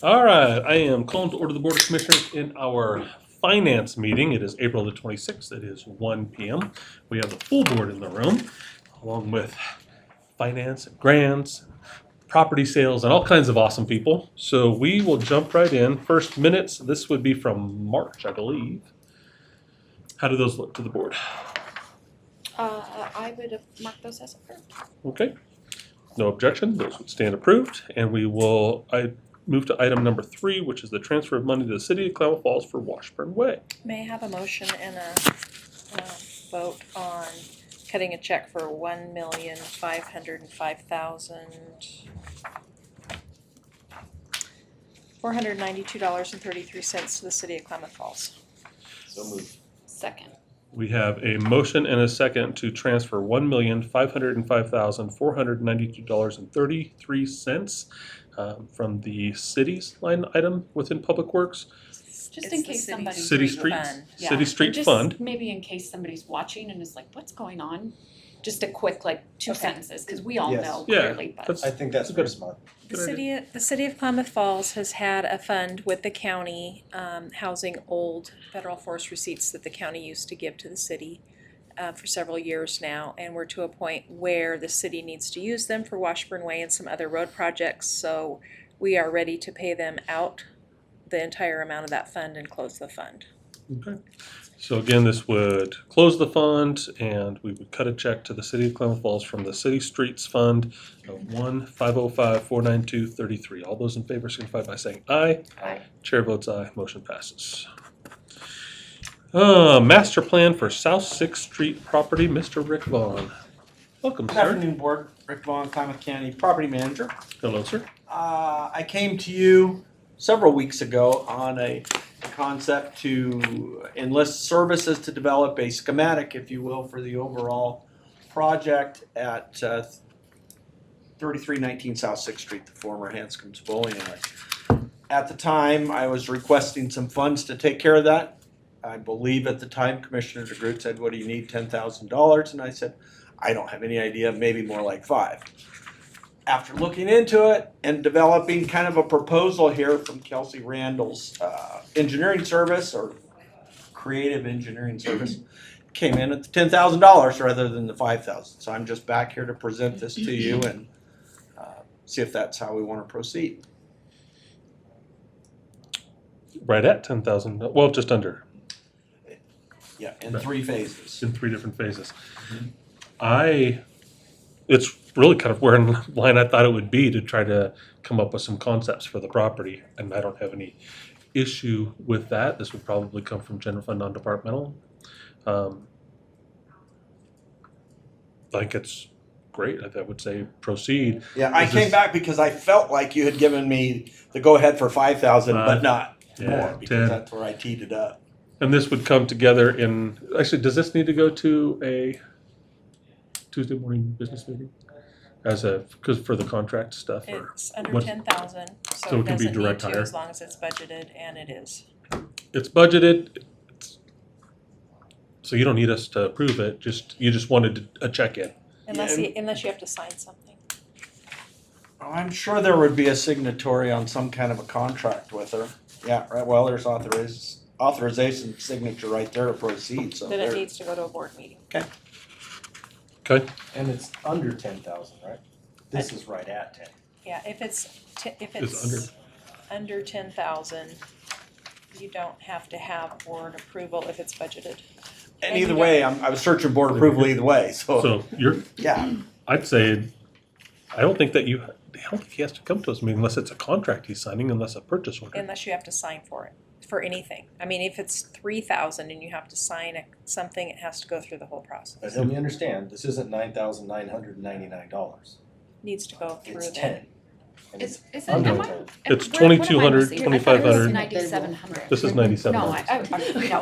All right, I am calling to order the Board of Commissioners in our finance meeting. It is April the 26th. It is 1 p.m. We have the full board in the room, along with finance, grants, property sales, and all kinds of awesome people. So we will jump right in. First minutes, this would be from March, I believe. How do those look to the board? I would have marked those as approved. Okay. No objection. Those would stand approved. And I move to item number 3, which is the transfer of money to the city of Klamath Falls for Washburn Way. May I have a motion and a vote on cutting a check for $1,505,492.33 to the city of Klamath Falls. So moved. Second. We have a motion and a second to transfer $1,505,492.33 from the city's line item within Public Works. Just in case somebody's City reading Streets, fund. Yeah. City Streets just Fund. Maybe in case somebody's watching and is like, what's going on? Just a quick, like, 2 sentences, because we all Yes. know Yeah, clearly, but. that's- I think that's very smart. The Good city of Klamath Falls has had a fund with the county, housing old federal forest receipts that the county used to give to the city for several years now, and we're to a point where the city needs to use them for Washburn Way and some other road projects, so we are ready to pay them out the entire amount of that fund and close the fund. Okay. So again, this would close the fund and we would cut a check to the city of Klamath Falls from the City Streets Fund of $1,505,492.33. All those in favor signify by saying aye. Aye. Chair votes aye. Motion passes. Master plan for South 6th Street property, Mr. Rick Vaughn. Welcome, Good sir. afternoon, Board. Rick Vaughn, Klamath County Property Manager. Hello, sir. I came to you several weeks ago on a concept to enlist services to develop a schematic, if you will, for the overall project at 3319 South 6th Street, the former Hanscom's Bowling Alley. At the time, I was requesting some funds to take care of that. I believe at the time Commissioner DeGroot said, "What do you need, $10,000? And I said, "I don't have any idea, maybe more like 5." After looking into it and developing kind of a proposal here from Kelsey Randall's engineering service or creative engineering service, came in at the $10,000 rather than the $5,000. So I'm just back here to present this to you and see if that's how we want to proceed. Right at 10,000. Well, just under. Yeah, in Right. 3 phases. In 3 different phases. It's really kind of where in line I thought it would be to try to come up with some concepts for the property, and I don't have any issue with that. This would probably come from general fund non-departmental. I think it's great. I would say proceed. Yeah, I Is came this- back because I felt like you had given me the go-ahead for 5,000, but not Yeah, more, because 10. that's where I teed it up. And this would come together actually, does this need to go to a Tuesday morning business meeting? Because for the contract stuff, or It's under what- 10,000, so so it it can be doesn't need direct to hire? as long as it's budgeted, and it is. it's budgeted, so you don't need us to approve it, you just wanted a check-in. Unless Yeah. unless you have to sign something. I'm sure there would be a signatory on some kind of a contract with her. Yeah, right, well, there's authorization signature right there to proceed, so Then it there. needs to go to a board meeting. Okay, And it's under 10,000, right? This is right at 10. Yeah, if it's It's under 10,000, you don't have to have board approval if it's budgeted. And either way, I was searching board approval either way, so, so yeah. I'd say, I don't think he has to come to us, unless it's a contract he's signing, unless a purchase order. Unless you have to sign for it, for anything. I mean, if it's 3,000 and you have to sign something, it has to go through the whole But process. help me understand, this isn't $9,999. Needs to go through It's the. 10. And Is it, under am I? 10. It's what am I 2,200, missing? I thought it was 2,500. 9,700. This is 97. No, I was looking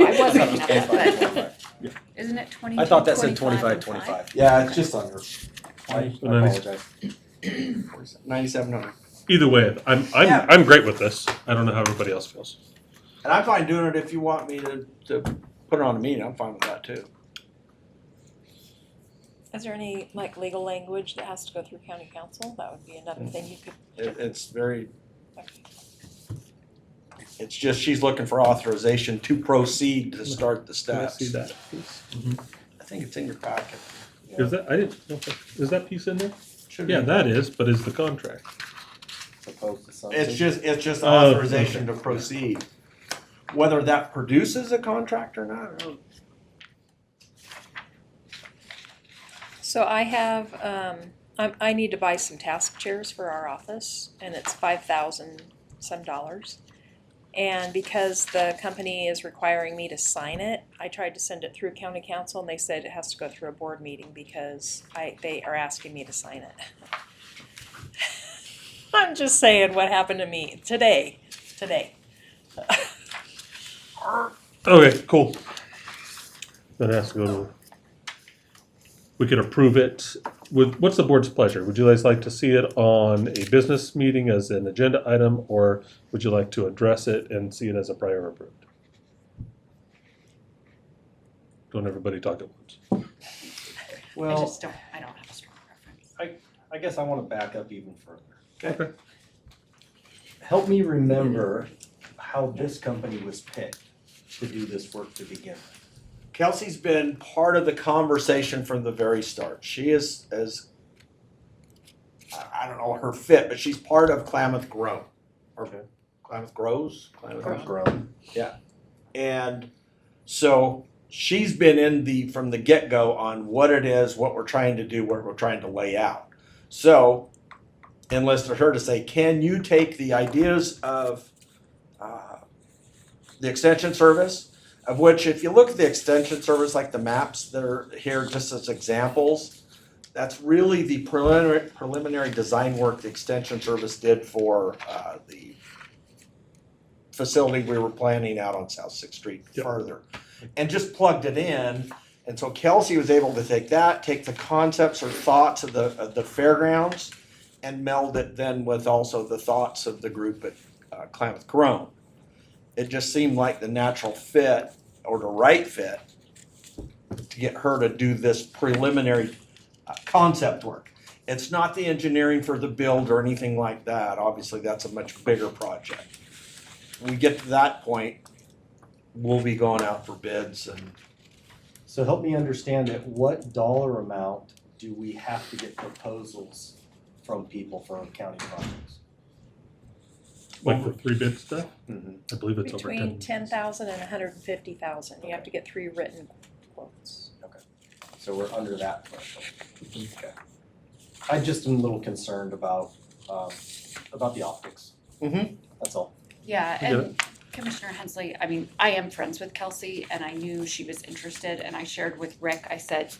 at that, but isn't it 22, I thought that said 25, 25. Yeah, it's just under. I So 90 apologize. 9,700. Either way, Yeah. I'm great with this. I don't know how everybody else feels. And I'm fine doing it if you want me to put it on a meeting, I'm fine with that too. Is there any legal language that has to go through county council? That would be another thing you could, It's very, okay. It's just she's looking for authorization to proceed to start the Can I steps. see that piece? I think it's in your packet. Is that, I didn't, know if that- is that piece in there? Should Yeah, be. that is, but is the contract. Opposed to something. It's just Oh, authorization to okay. proceed. Whether that produces a contract or not, I don't. So I have, I need to buy some task chairs for our office, and it's $5,000 some dollars. And because the company is requiring me to sign it, I tried to send it through county council, and they said it has to go through a board meeting because they are asking me to sign it. I'm just saying what happened to me today. Okay, cool. That has to go to, we could approve it with, what's the board's pleasure? Would you guys like to see it on a business meeting as an agenda item, or would you like to address it and see it as a prior approved? Don't everybody talk at once. I Well, just don't, I don't have a strong preference. I guess I wanna back up even further. Okay. Help me remember how this company was picked to do this work to begin with. Kelsey's been part of the conversation from the very start. She is as, I don't know her fit, but she's part of Klamath Grow. Or Okay. Klamath Grows? Klamath Grown. And so she's been from the get-go on what it is, what we're trying to do, what we're trying to lay out. So enlisted her to say, can you take the ideas of the extension service, of which if you look at the extension service, like the maps that are here just as examples, that's really the preliminary design work the extension service did for the facility we were planning out on South Sixth Street Yep. further. And just plugged it in. And so Kelsey was able to take the concepts or thoughts of the fairgrounds and meld it then with also the thoughts of the group at Klamath Grown. It just seemed like the natural fit or the right fit to get her to do this preliminary concept work. It's not the engineering for the build or anything like that. Obviously, that's a much bigger project. When we get to that point, we'll be going out for bids and So help me understand at what dollar amount do we have to get proposals from people for county projects? Like for 3 bid stuff? Mm-hmm. I believe it's over Between 10. 10,000 and 150,000, you have to get 3 written quotes. So we're under that threshold. Okay. I just am a little concerned about the optics. Mhm. That's all. Yeah, I get and Commissioner Hensley, I mean, I am friends with Kelsey and I knew she was interested and I shared with Rick, I said,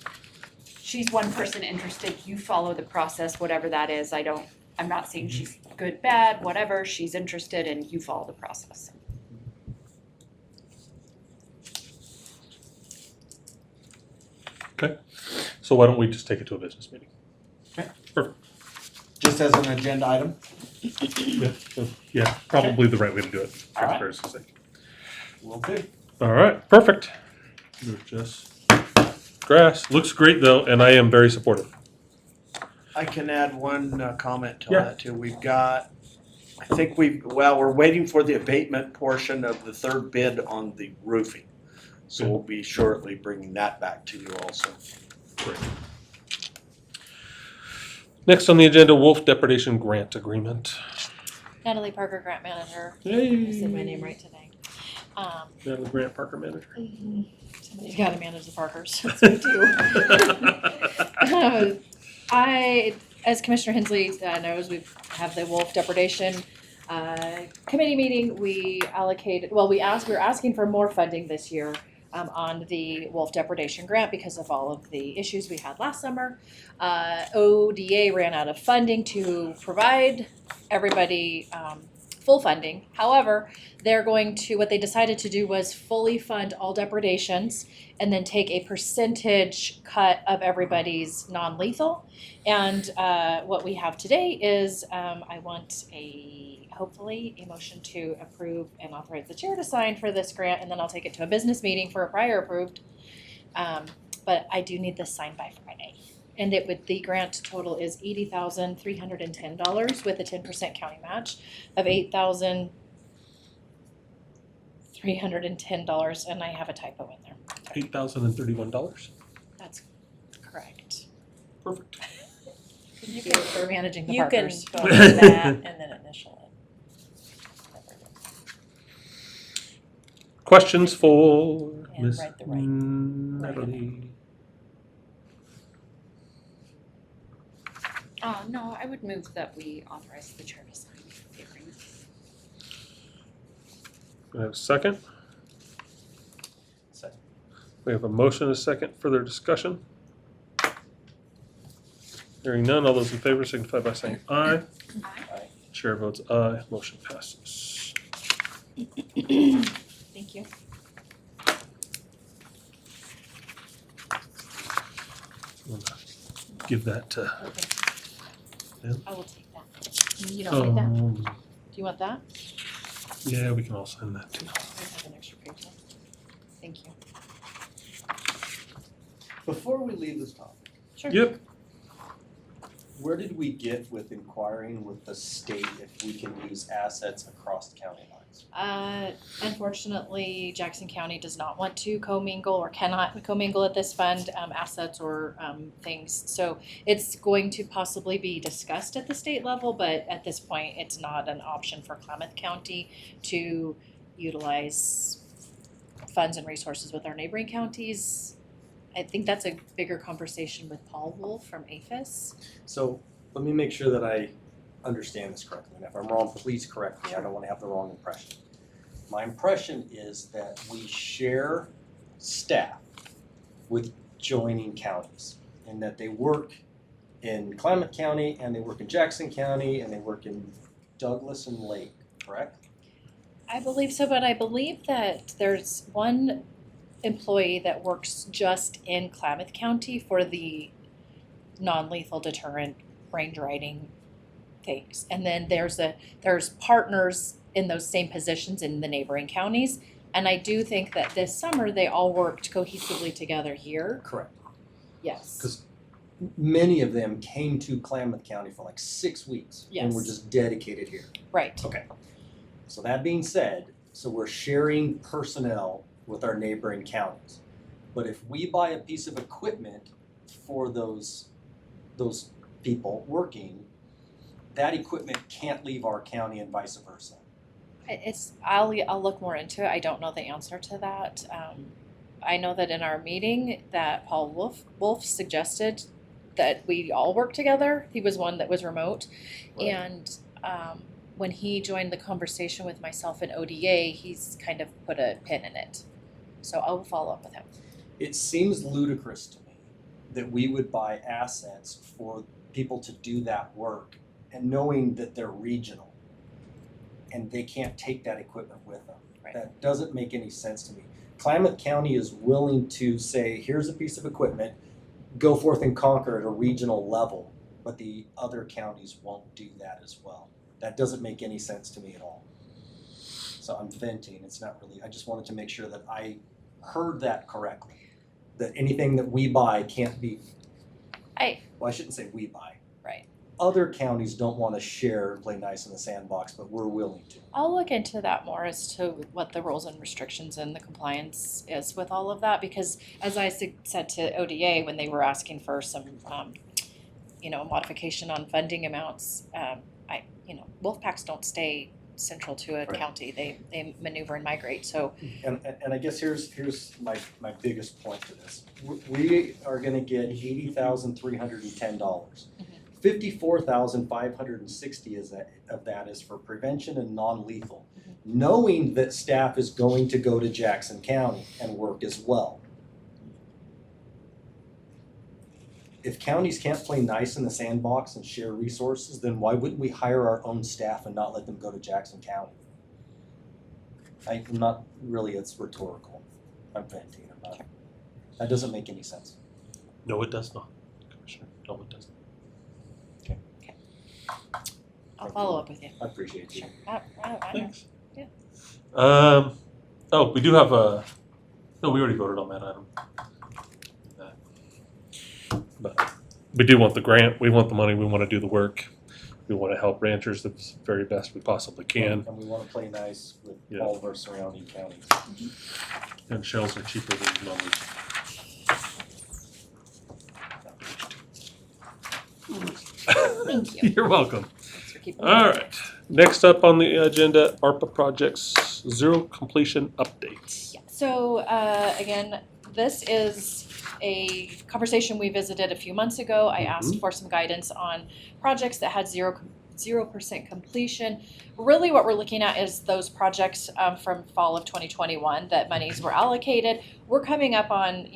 she's one person interested, you follow the process, whatever that is, I'm not saying she's good, bad, whatever, she's interested and you follow the process. So why don't we just take it to a business meeting? just as an agenda item. Yeah, probably the right way to do it, All right. transparency's sake. Will do. All right, perfect. There's just grass. Looks great though, and I am very supportive. I can add one comment to Yeah. that too. We've got, I think we're waiting for the abatement portion of the third bid on the roofing. So we'll be shortly bringing that back to you also. Great. Next on the agenda, wolf depredation grant agreement. Natalie Parker, grant manager. I Hey. said my name right today. Natalie Grant Parker manager. Somebody's got to manage the Parkers. That's what I do. As Commissioner Hensley knows, we have the wolf depredation committee meeting. We were asking for more funding this year on the wolf depredation grant because of all of the issues we had last summer. ODA ran out of funding to provide everybody full funding. However, what they decided to do was fully fund all depredations and then take a percentage cut of everybody's non-lethal. And what we have today is I want hopefully a motion to approve and authorize the chair to sign for this grant, and then I'll take it to a business meeting for a prior approved. But I do need this signed by Friday. And the grant total is $80,310 with a 10% county match of $8,000. $310, and I have a typo in there. $8,031. That's correct. Perfect. Thank you for managing the You can partners. go with that and then initial it. Questions for And Ms. write the right- Natalie? No, I would move that we authorize the chair to sign the agreement. We have a second. Second. We have a motion and a second. Further discussion? Hearing none, all those in favor signify by saying aye. Aye. Chair votes aye. Motion passes. Thank you. Give that to. I will take that. You don't like that? Do you want that? Yeah, we can all sign that too. I have an extra page. Thank you. Before we leave this topic, Sure. Yep. where did we get with inquiring with the state if we can use assets across the county lines? Unfortunately, Jackson County does not want to commingle or cannot commingle at this fund, assets or, things. So it's going to possibly be discussed at the state level, but at this point, it's not an option for Klamath County to utilize funds and resources with our neighboring counties. I think that's a bigger conversation with Paul Wolf from APHIS. So let me make sure that I understand this correctly, and if I'm wrong, please correct me, I don't wanna have the wrong impression. My impression is that we share staff with joining counties, and that they work in Klamath County, and they work in Jackson County, and they work in Douglas and Lake, correct? I believe so, but I believe that there's one employee that works just in Klamath County for the non-lethal deterrent range riding things. And then there's partners in those same positions in the neighboring counties. And I do think that this summer they all worked cohesively together here. Correct. Yes. 'Cause many of them came to Klamath County for like 6 weeks and were Yes. just dedicated here. Right. So that being said, so we're sharing personnel with our neighboring counties. But if we buy a piece of equipment for those people working, that equipment can't leave our county and vice versa. I'll look more into it. I don't know the answer to that. I know that in our meeting that Paul Wolf suggested that we all work together. He was one that was remote. Right. And when he joined the conversation with myself and ODA, he's kind of put a pin in it. So I'll follow up with him. It seems ludicrous to me that we would buy assets for people to do that work and knowing that they're regional and they can't take that equipment with them. Right. That doesn't make any sense to me. Klamath County is willing to say, here's a piece of equipment, go forth and conquer at a regional level, but the other counties won't do that as well. That doesn't make any sense to me at all. So I'm venting, it's not really, I just wanted to make sure that I heard that correctly. That anything that we buy can't be, well, I shouldn't say we buy. Right. Other counties don't wanna share and play nice in the sandbox, but we're willing to. I'll look into that more as to what the rules and restrictions and the compliance is with all of that, because as I said to ODA when they were asking for some, modification on funding amounts, wolf packs don't stay central to a Right. county. They maneuver and migrate, so. And I guess here's my biggest point to this. We are gonna get $80,310. Mhm. $54,560 of that is for prevention and non-lethal. Knowing that staff is going to go to Jackson County and work as well. If counties can't play nice in the sandbox and share resources, then why wouldn't we hire our own staff and not let them go to Jackson County? I'm not really, it's rhetorical. I'm venting about it. That doesn't make any sense. No, it does not, Commissioner. No, it doesn't. I'll follow up with you. I appreciate you. Sure. I know. Thanks. Yeah. We do have no, we already voted on that item. But we do want the grant, we want the money, we wanna do the work. We want to help ranchers the very best we possibly can, And we wanna play nice with Yeah. all of our surrounding counties. and shells are cheaper than numbers. Thank you. You're welcome. Thanks for keeping All right, next up on the agenda, ARPA projects, zero completion updates. So, again, this is a conversation we visited a few months ago. I asked for some guidance on projects that had 0% completion. Really what we're looking at is those projects from fall of 2021 that monies were allocated. We're coming up on,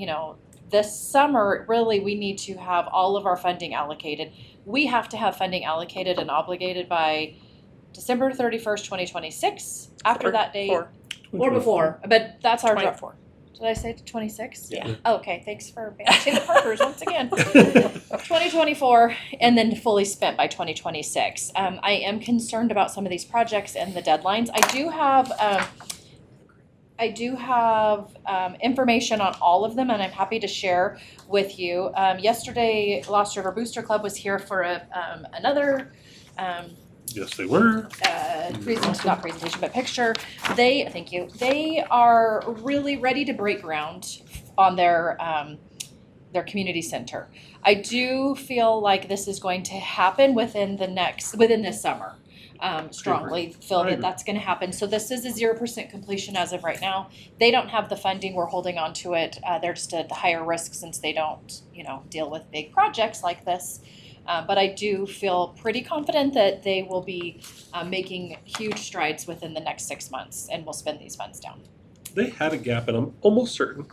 this summer, really, we need to have all of our funding allocated. We have to have funding allocated and obligated by December 31st, 2026. After that date, or before, but that's our draft. 24. Did I say 26? Yeah. Okay, thanks for matching the Parkers once again. 2024, and then fully spent by 2026. I am concerned about some of these projects and the deadlines. I do have information on all of them, and I'm happy to share with you. Yesterday, Lost River Booster Club was here for another Yes, they were. not presentation, but picture. Thank you. They are really ready to break ground on their community center. I do feel like this is going to happen within this summer. Strongly feel that that's going to happen. So this is a 0% completion as of right now. They don't have the funding. We're holding on to it. They're just at the higher risk since they don't, deal with big projects like this. But I do feel pretty confident that they will be making huge strides within the next 6 months, and we'll spend these funds down. They had a gap, and I'm almost certain,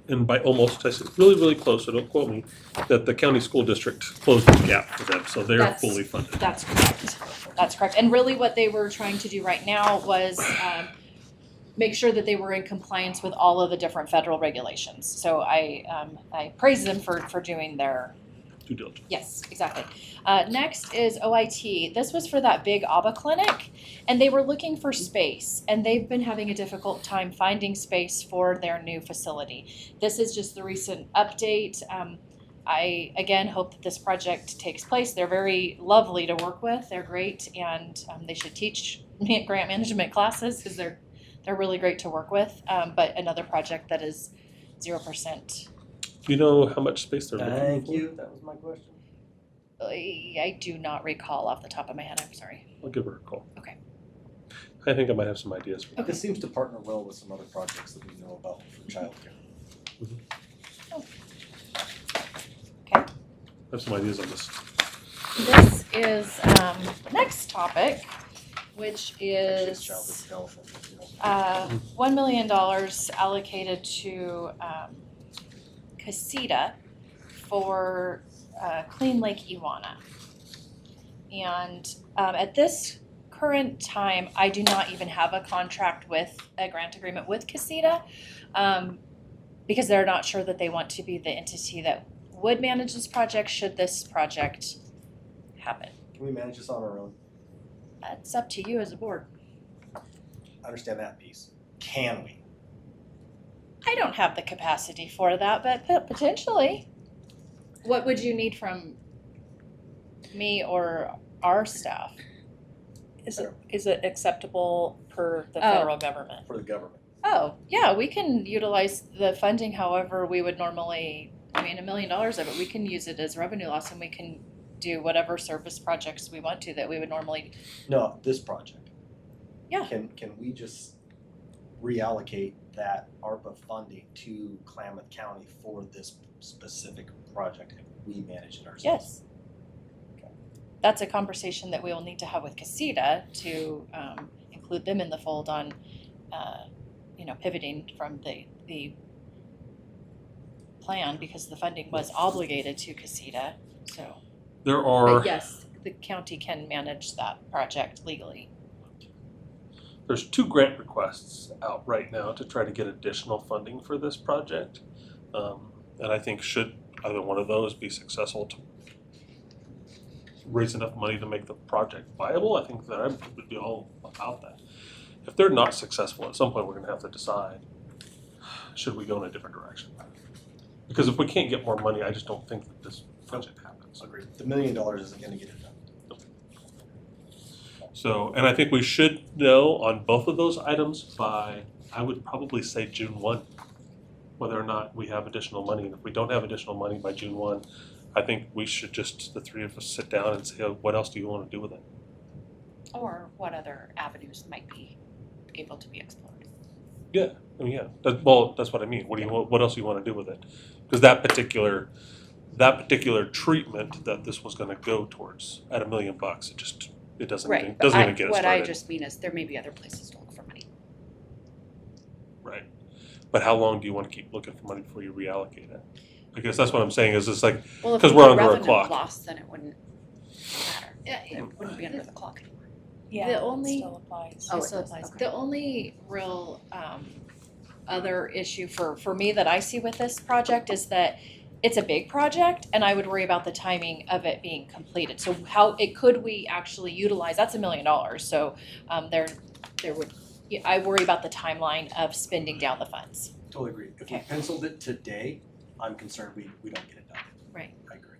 and by almost, I said really, really close, so don't quote me, that the county school district closed the gap for them, so they're That's- fully funded. That's correct. That's correct. And really what they were trying to do right now was make sure that they were in compliance with all of the different federal regulations. So I praise them for doing their. Due diligence. Yes, exactly. Next is OIT. This was for that big ABBA clinic, and they were looking for space, and they've been having a difficult time finding space for their new facility. This is just the recent update. I, again, hope that this project takes place. They're very lovely to work with. They're great, and they should teach grant management classes because they're really great to work with. But another project that is 0%. Do you know how much space they're looking for? Thank you, that was my question. I do not recall off the top of my head. I'm sorry. I'll give her a call. Okay. I think I might have some ideas for that. This seems to partner well with some other projects that we know about for childcare. I have some ideas on this. This is the next topic, which is Childhood development, $1 million allocated to Casita for Clean Lake Iwana. And at this current time, I do not even have a contract with a grant agreement with Casita because they're not sure that they want to be the entity that would manage this project should this project happen. Can we manage this on our own? That's up to you as a board. I understand that piece. Can we? I don't have the capacity for that, but potentially. What would you need from me or our staff? Is it acceptable per the Oh. federal government? For the government. Oh, yeah, we can utilize the funding however we would normally, $1 million of it, we can use it as revenue loss and we can do whatever service projects we want to that we would normally. No, this project. Yeah. Can we just reallocate that ARPA funding to Klamath County for this specific project and we manage it ourselves? Yes. That's a conversation that we will need to have with Casita to include them in the fold on, pivoting from the plan because the funding was obligated to Casita. So, There are, but yes, the county can manage that project legally. there's 2 grant requests out right now to try to get additional funding for this project. And I think should either one of those be successful to raise enough money to make the project viable, I think that I would be all about that. If they're not successful, at some point we're gonna have to decide, should we go in a different direction? Because if we can't get more money, I just don't think that this project happens. Agreed. The $1 million isn't gonna get it done. So, and I think we should know on both of those items by, I would probably say June 1, whether or not we have additional money. And if we don't have additional money by June 1, I think we should just, the three of us, sit down and say, what else do you want to do with it? Or what other avenues might be able to be explored. I mean, yeah, well, that's what I mean. What do you want, what else do you want to do with it? Because that particular treatment that this was going to go towards at $1 million, it doesn't even, Right, doesn't but even get it what I started. just mean is there may be other places to look for money. Right. But how long do you want to keep looking for money before you reallocate it? I guess that's what I'm saying, is it's like, Well, if 'Cause we we're get under a revenue clock. loss, then it wouldn't matter. Yeah, It wouldn't be under the clock anymore. Yeah, The it only- still applies. Oh, It it still does, applies. okay. The only real other issue for me that I see with this project is that it's a big project and I would worry about the timing of it being completed. So how it could we actually utilize, that's $1 million. So there would, I worry about the timeline of spending down the funds. Totally agree. If we Okay. penciled it today, I'm concerned we don't get it done. Right. I agree.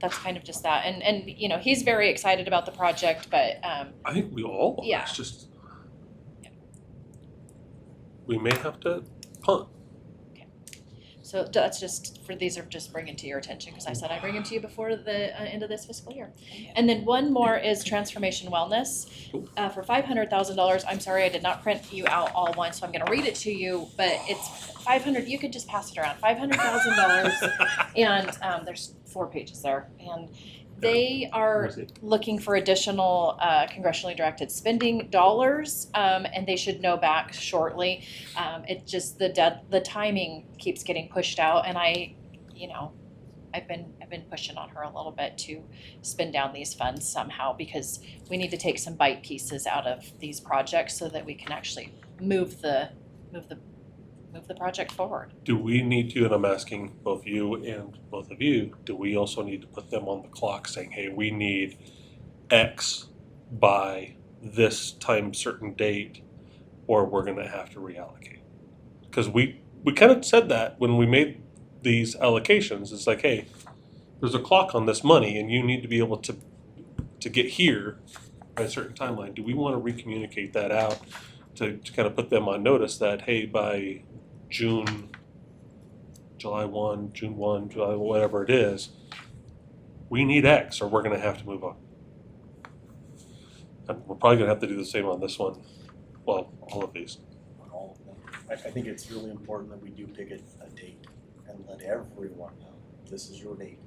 That's kind of just that. And you know, he's very excited about the project, but I think we all are. Yeah. It's just, we may have to punt. so that's just, for these are just bringing to your attention, because I said I'd bring them to you before the end of this fiscal year. And then one more is Transformation Wellness for $500,000. I'm sorry, I did not print you out all one, so I'm gonna read it to you, but it's 500, you could just pass it around, $500,000. And there's 4 pages there. And they are Where's it? looking for additional congressionally directed spending dollars, and they should know back shortly. It just, the timing keeps getting pushed out, and I've been pushing on her a little bit to spend down these funds somehow, because we need to take some bite pieces out of these projects so that we can actually move the project forward. Do we need to, and I'm asking both you and both of you, do we also need to put them on the clock saying, hey, we need X by this time certain date, or we're gonna have to reallocate? Because we kind of said that when we made these allocations, it's like, hey, there's a clock on this money and you need to be able to get here by a certain timeline. Do we want to recommunicate that out to kind of put them on notice that, hey, by July 1, July, whatever it is, we need X or we're gonna have to move on. And we're probably gonna have to do the same on this one, well, all of these. On all of them. I think it's really important that we do pick a date and let everyone know, this is your date.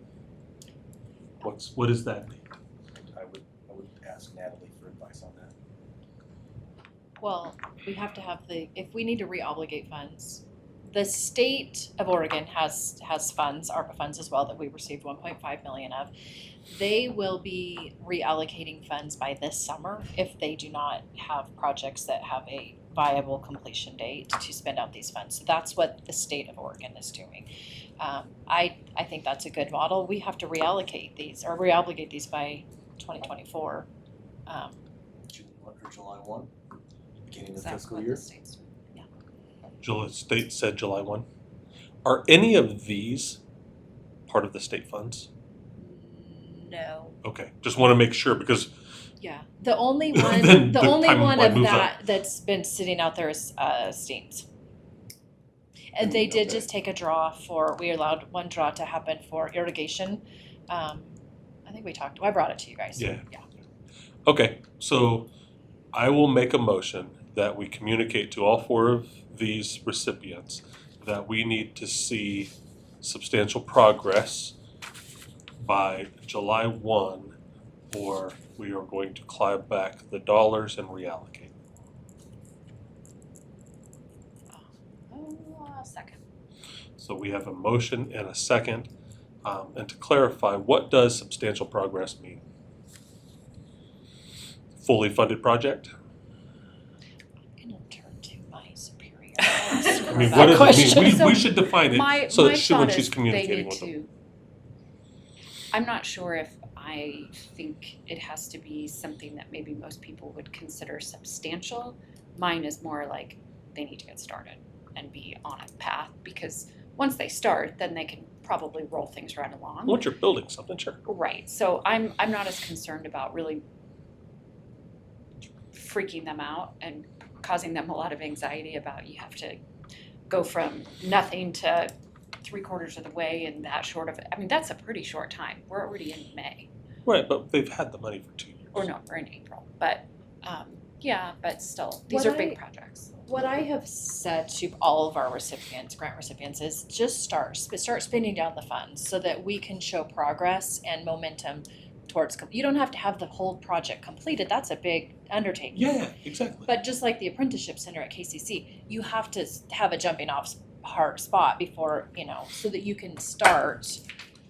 What is that? I would ask Natalie for advice on that. Well, we have to have if we need to reobligate funds, the state of Oregon has funds, ARPA funds as well, that we received 1.5 million of. They will be reallocating funds by this summer if they do not have projects that have a viable completion date to spend out these funds. So that's what the state of Oregon is doing. I think that's a good model. We have to reallocate these or reobligate these by 2024. June 1 or July 1, beginning of Is that fiscal what year. the state's doing? State said July 1. Are any of these part of the state funds? No. Okay, just want to make sure because Yeah, the only Then one, the the only one timeline of moves that that's been sitting out there is Steams. And they did Okay. just take a draw we allowed one draw to happen for irrigation. I think I brought it to you guys. Yeah. Okay, so I will make a motion that we communicate to all 4 of these recipients that we need to see substantial progress by July 1, or we are going to claw back the dollars and reallocate. Oh, second. So we have a motion and a second. And to clarify, what does substantial progress mean? Fully funded project? I'm gonna turn to my superior. I mean, what does it mean? We should define it so that when she's communicating with them. I'm not sure if I think it has to be something that maybe most people would consider substantial. Mine is more like they need to get started and be on a path, because once they start, then they can probably roll things right along. Once you're building something, sure. Right, so I'm not as concerned about really freaking them out and causing them a lot of anxiety about you have to go from nothing to 3/4 of the way in that short of, I mean, that's a pretty short time. We're already in May, Right, but they've had the money for 2 years. or no, we're in April, but, yeah, but still, these What are big I- projects. What I have said to all of our recipients, grant recipients, is just start spending down the funds so that we can show progress and momentum towards, you don't have to have the whole project completed, that's a big undertaking. Yeah, exactly. But just like the apprenticeship center at KCC, you have to have a jumping off hard spot before, so that you can start.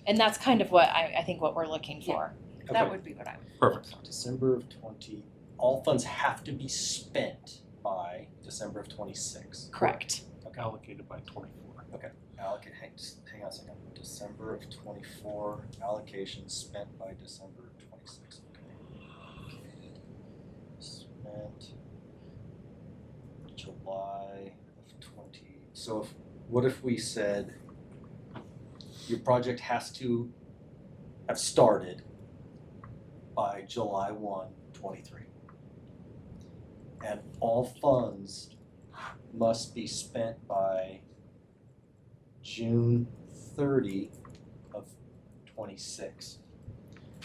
And that's kind of what I think what we're looking for. That Okay. would be what I would. Perfect. December of 20, all funds have to be spent by December of 26. Correct. Allocated by 24. Hang on a second. December of 24, allocation spent by December of 26. Okay. Spent July of 20. So what if we said your project has to have started by July 1, 23. And all funds must be spent by June 30 of 26.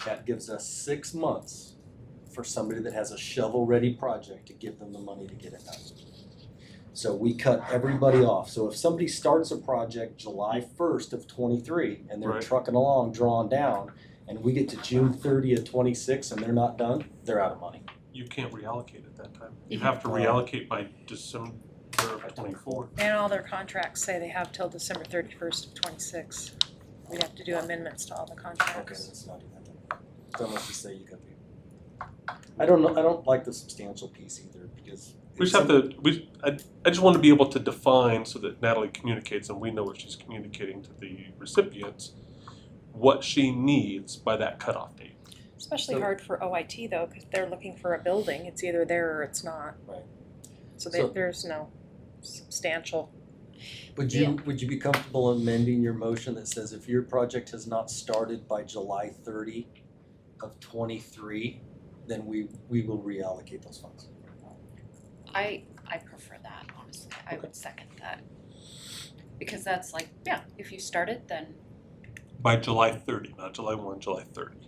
That gives us 6 months for somebody that has a shovel-ready project to give them the money to get it done. So we cut everybody off. So if somebody starts a project July 1st of 23 and they're Right. trucking along, drawn down, and we get to June 30 of 26 and they're not done, they're out of money. You can't reallocate at that time. You You have to reallocate by December of 24. And all their contracts say they have till December 31st of 26. We'd have to do amendments to all the Okay, contracts. let's not do that then. So let's just say you could be. I don't know, I don't like the substantial piece either because. We just have to, I just want to be able to define so that Natalie communicates and we know what she's communicating to the recipients, what she needs by that cutoff date. Especially So- hard for OIT though, because they're looking for a building. It's either there or it's not. Right. So So- there's no substantial. Would you be comfortable amending your motion that says if your project has not started by July 30 of 23, then we will reallocate those funds? I prefer that, honestly. I would second that. Because that's like, yeah, if you start it, then By July 30, not July 1, July 30.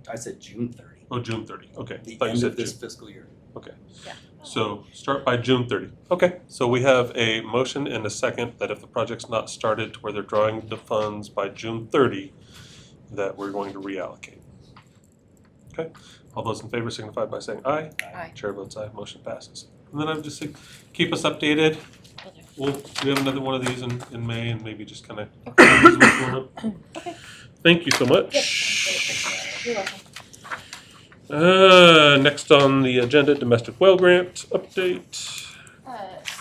I said June 30, Oh, June 30, okay. the Thought you end said of this June. fiscal year. So start by June 30. Okay, so we have a motion and a second that if the project's not started to where they're drawing the funds by June 30, that we're going to reallocate. Okay, all those in favor signify by saying aye. Aye. Chair votes aye, motion passes. And then I would just say, keep us updated. We have another one of these in May and maybe just kind of. Okay. Thank you so Yep, much. You're welcome. Next on the agenda, domestic well grant update.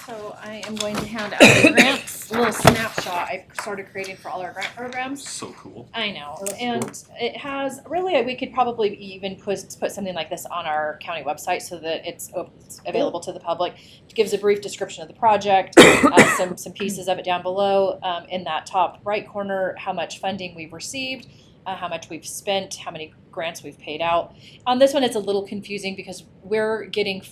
So I am going to hand out the grants, a little snapshot I started creating for all our grant programs. So cool. I know, That's and it has, really, we could probably even put something like this on our county website so that it's available to the public. It gives a brief description of the project, some pieces of it down below, in that top right corner, how much funding we've received, how much we've spent, how many grants we've paid out. On this one, it's a little confusing because we're getting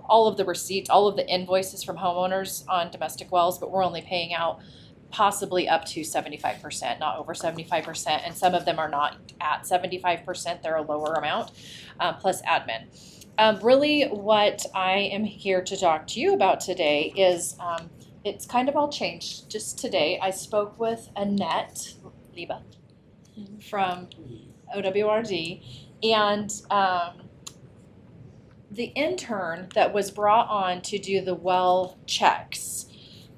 all of the receipts, all of the invoices from homeowners on domestic wells, but we're only paying out possibly up to 75%, not over 75%, and some of them are not at 75%, they're a lower amount, plus admin. Really what I am here to talk to you about today is, it's kind of all changed. Just today, I spoke with Annette Liba from OWRD, and the intern that was brought on to do the well checks,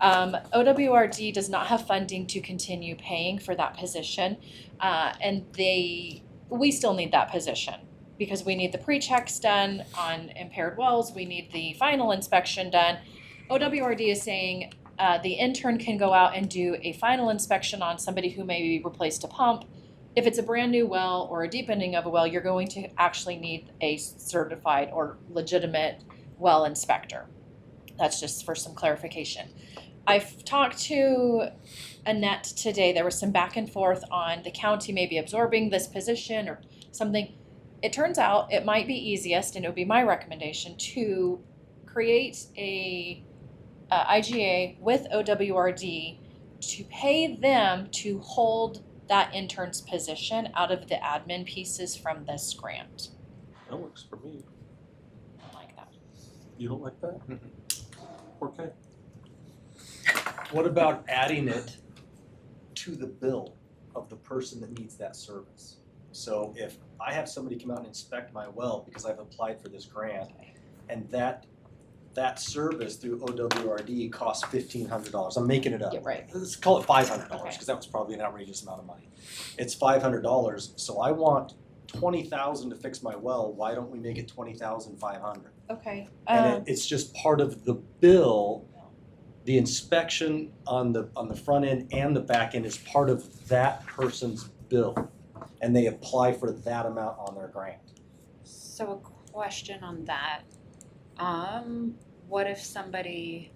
OWRD does not have funding to continue paying for that position, and we still need that position because we need the pre-checks done on impaired wells, we need the final inspection done. OWRD is saying the intern can go out and do a final inspection on somebody who maybe replaced a pump. If it's a brand new well or a deepening of a well, you're going to actually need a certified or legitimate well inspector. That's just for some clarification. I've talked to Annette today. There was some back and forth on the county maybe absorbing this position or something. it turns out it might be easiest, and it would be my recommendation, to create a IGA with OWRD to pay them to hold that intern's position out of the admin pieces from this grant. That works for me. I like that. You don't like that? Okay. What about adding it to the bill of the person that needs that service? So if I have somebody come out and inspect my well because I've applied for this grant, and that service through OWRD costs $1,500, I'm making it up. Yeah, right. Let's call it $500, Okay. because that was probably an outrageous amount of money. It's $500, so I want $20,000 to fix my well, why don't we make it $20,500? Okay. And it's just part of the bill. The inspection on the front end and the back end is part of that person's bill, and they apply for that amount on their grant. So a question on that, what if somebody,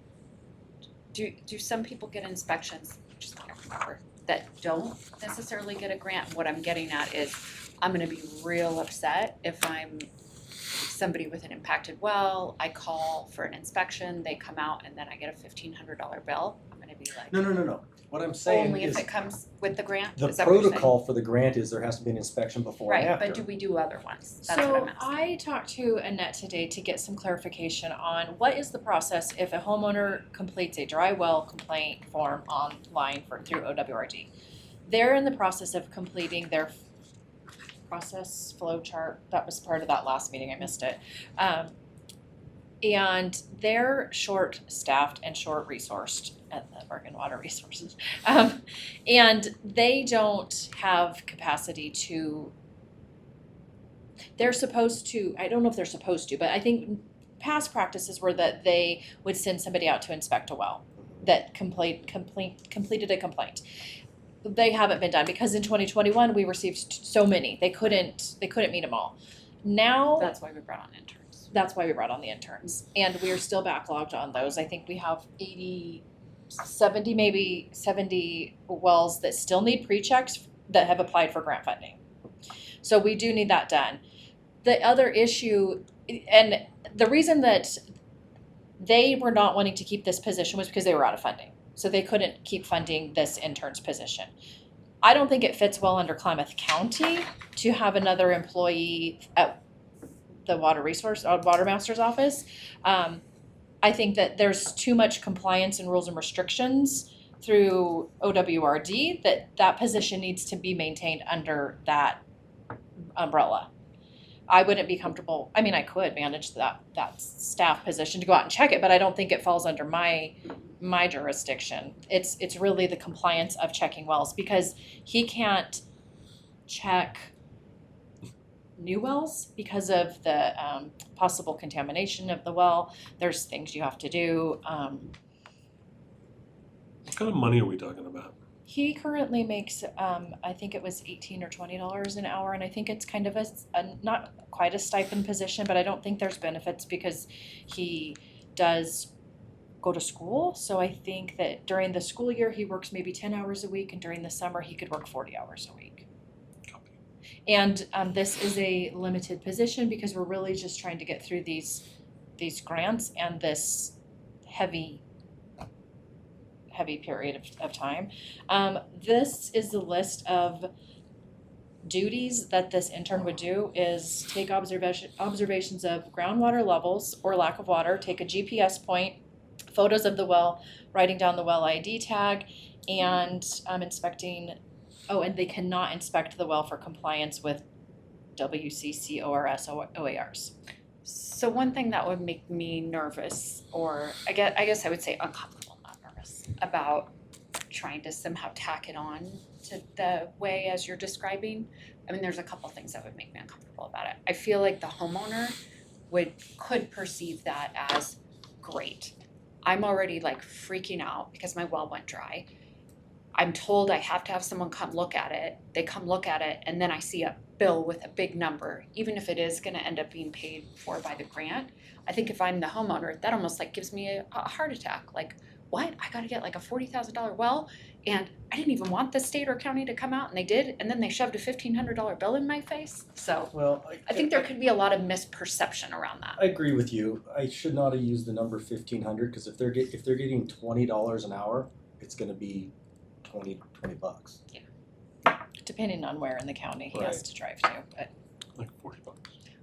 do some people get inspections, just can't remember, that don't necessarily get a grant? What I'm getting at is, I'm gonna be real upset if I'm somebody with an impacted well, I call for an inspection, they come out, and then I get a $1,500 bill. I'm gonna be like, No. What I'm saying only is if it comes with the grant? the Is that what you're saying? protocol for the grant is there has to be an inspection before and Right, after. but do we do other ones? That's what So I'm asking. I talked to Annette today to get some clarification on what is the process if a homeowner completes a dry well complaint form online through OWRD. They're in the process of completing their process flow chart. That was part of that last meeting, I missed it. And they're short-staffed and short-resourced at the Oregon Water Resources. And they don't have capacity to, they're supposed to, I don't know if they're supposed to, but I think past practices were that they would send somebody out to inspect a well that completed a complaint. They haven't been done because in 2021 we received so many, they couldn't meet them all. Now That's why we brought on interns. that's why we brought on the interns, and we are still backlogged on those. I think we have 70 wells that still need pre-checks that have applied for grant funding. So we do need that done. The other issue, and the reason that they were not wanting to keep this position was because they were out of funding. So they couldn't keep funding this intern's position. I don't think it fits well under Klamath County to have another employee at the Water Master's office. I think that there's too much compliance and rules and restrictions through OWRD that position needs to be maintained under that umbrella. I wouldn't be comfortable, I mean, I could manage that staff position to go out and check it, but I don't think it falls under my jurisdiction. It's really the compliance of checking wells, because he can't check new wells because of the possible contamination of the well. There's things you have to do. What kind of money are we talking about? He currently makes, I think it was $18 or $20 an hour, and I think it's kind of a not quite a stipend position, but I don't think there's benefits because he does go to school. So I think that during the school year, he works maybe 10 hours a week, and during the summer, he could work 40 hours a week. And this is a limited position because we're really just trying to get through these grants and this heavy period of time. This is the list of duties that this intern would do: is take observations of groundwater levels or lack of water, take a GPS point, photos of the well, writing down the well ID tag, and inspecting. Oh, and they cannot inspect the well for compliance with WCC, ORS, OARs. So one thing that would make me nervous, or I guess I would say uncomfortable, not nervous, about trying to somehow tack it on to the way as you're describing. I mean, there's a couple things that would make me uncomfortable about it. I feel like the homeowner could perceive that as great. I'm already like freaking out because my well went dry. I'm told I have to have someone come look at it. They come look at it, and then I see a bill with a big number, even if it is gonna end up being paid for by the grant. I think if I'm the homeowner, that almost like gives me a heart attack. Like, what? I gotta get like a $40,000 well, and I didn't even want the state or county to come out, and they did, and then they shoved a $1,500 bill in my face. So Well, I think there could be a lot of misperception around that. I agree with you. I should not have used the number 1,500 because if they're getting $20 an hour, it's going to be $20. Depending on where in the county he has Right. to drive to, but. Like $40.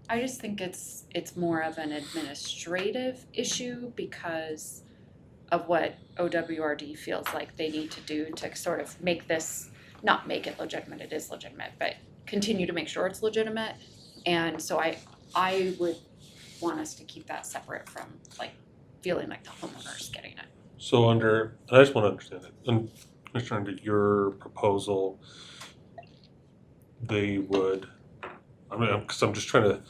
I just think it's more of an administrative issue because of what OWRD feels like they need to do to sort of make this, not make it legitimate, it is legitimate, but continue to make sure it's legitimate. And so I would want us to keep that separate from like feeling like the homeowner's getting it. So under, and I just want to understand it, and Commissioner, under your proposal, they would, because I'm just trying to,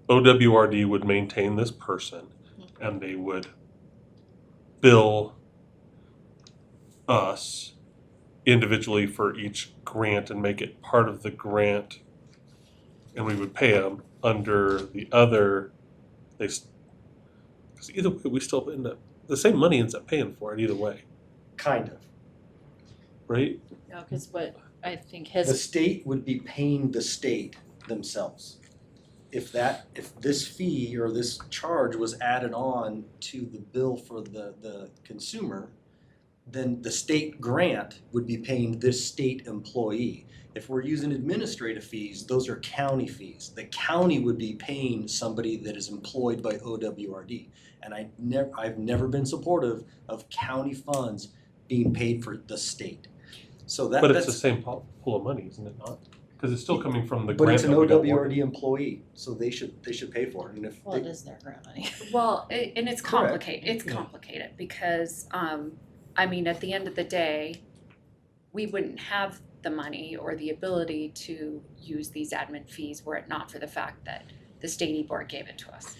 OWRD would maintain this person and they would bill us individually for each grant and make it part of the grant, and we would pay them under the other, because either way, we still end up, the same money ends up paying for it either way, Kind of. right? No, because what I think The his, state would be paying the state themselves. If this fee or this charge was added on to the bill for the consumer, then the state grant would be paying this state employee. If we're using administrative fees, those are county fees. The county would be paying somebody that is employed by OWRD. And I've never been supportive of county funds being paid for the state. So But it's the that's, same pool of money, isn't it not? Because it's still coming from the but grant it's an that we got awarded. OWRD employee, so they should pay for it. And if well, it they, is their grant money. Well, and it's Correct. complicated, it's Yeah. complicated because, I mean, at the end of the day, we wouldn't have the money or the ability to use these admin fees were it not for the fact that the state board gave it to us.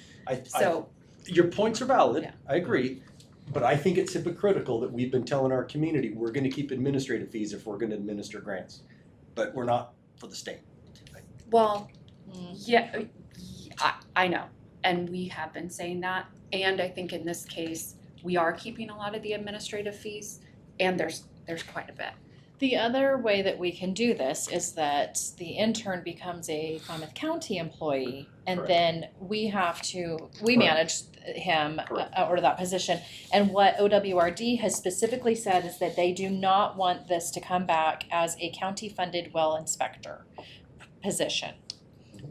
So, your points are valid, Yeah. I agree, but I think it's hypocritical that we've been telling our community, we're gonna keep administrative fees if we're gonna administer grants, but we're not for the state. well, Mm. yeah, I know, and we have been saying that, and I think in this case, we are keeping a lot of the administrative fees, and there's quite a bit. The other way that we can do this is that the intern becomes a Klamath County employee, and Correct. then we Correct. manage him Correct. or that position. And what OWRD has specifically said is that they do not want this to come back as a county-funded well inspector position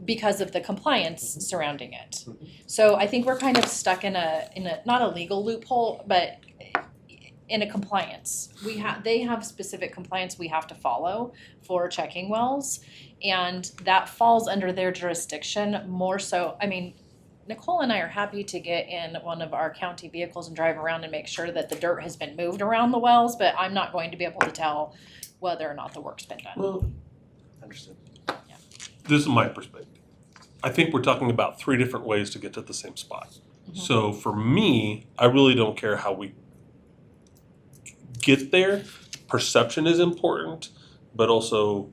because of the compliance surrounding it. Mhm. So I think we're kind of stuck in a not a legal loophole, but in a compliance. They have specific compliance we have to follow for checking wells, and that falls under their jurisdiction more so. I mean, Nicole and I are happy to get in one of our county vehicles and drive around and make sure that the dirt has been moved around the wells, but I'm not going to be able to tell whether or not the work's been done. Well, Understood. this is my perspective. I think we're talking about three different ways to get to the same spot. Mhm. So for me, I really don't care how we get there. Perception is important, but also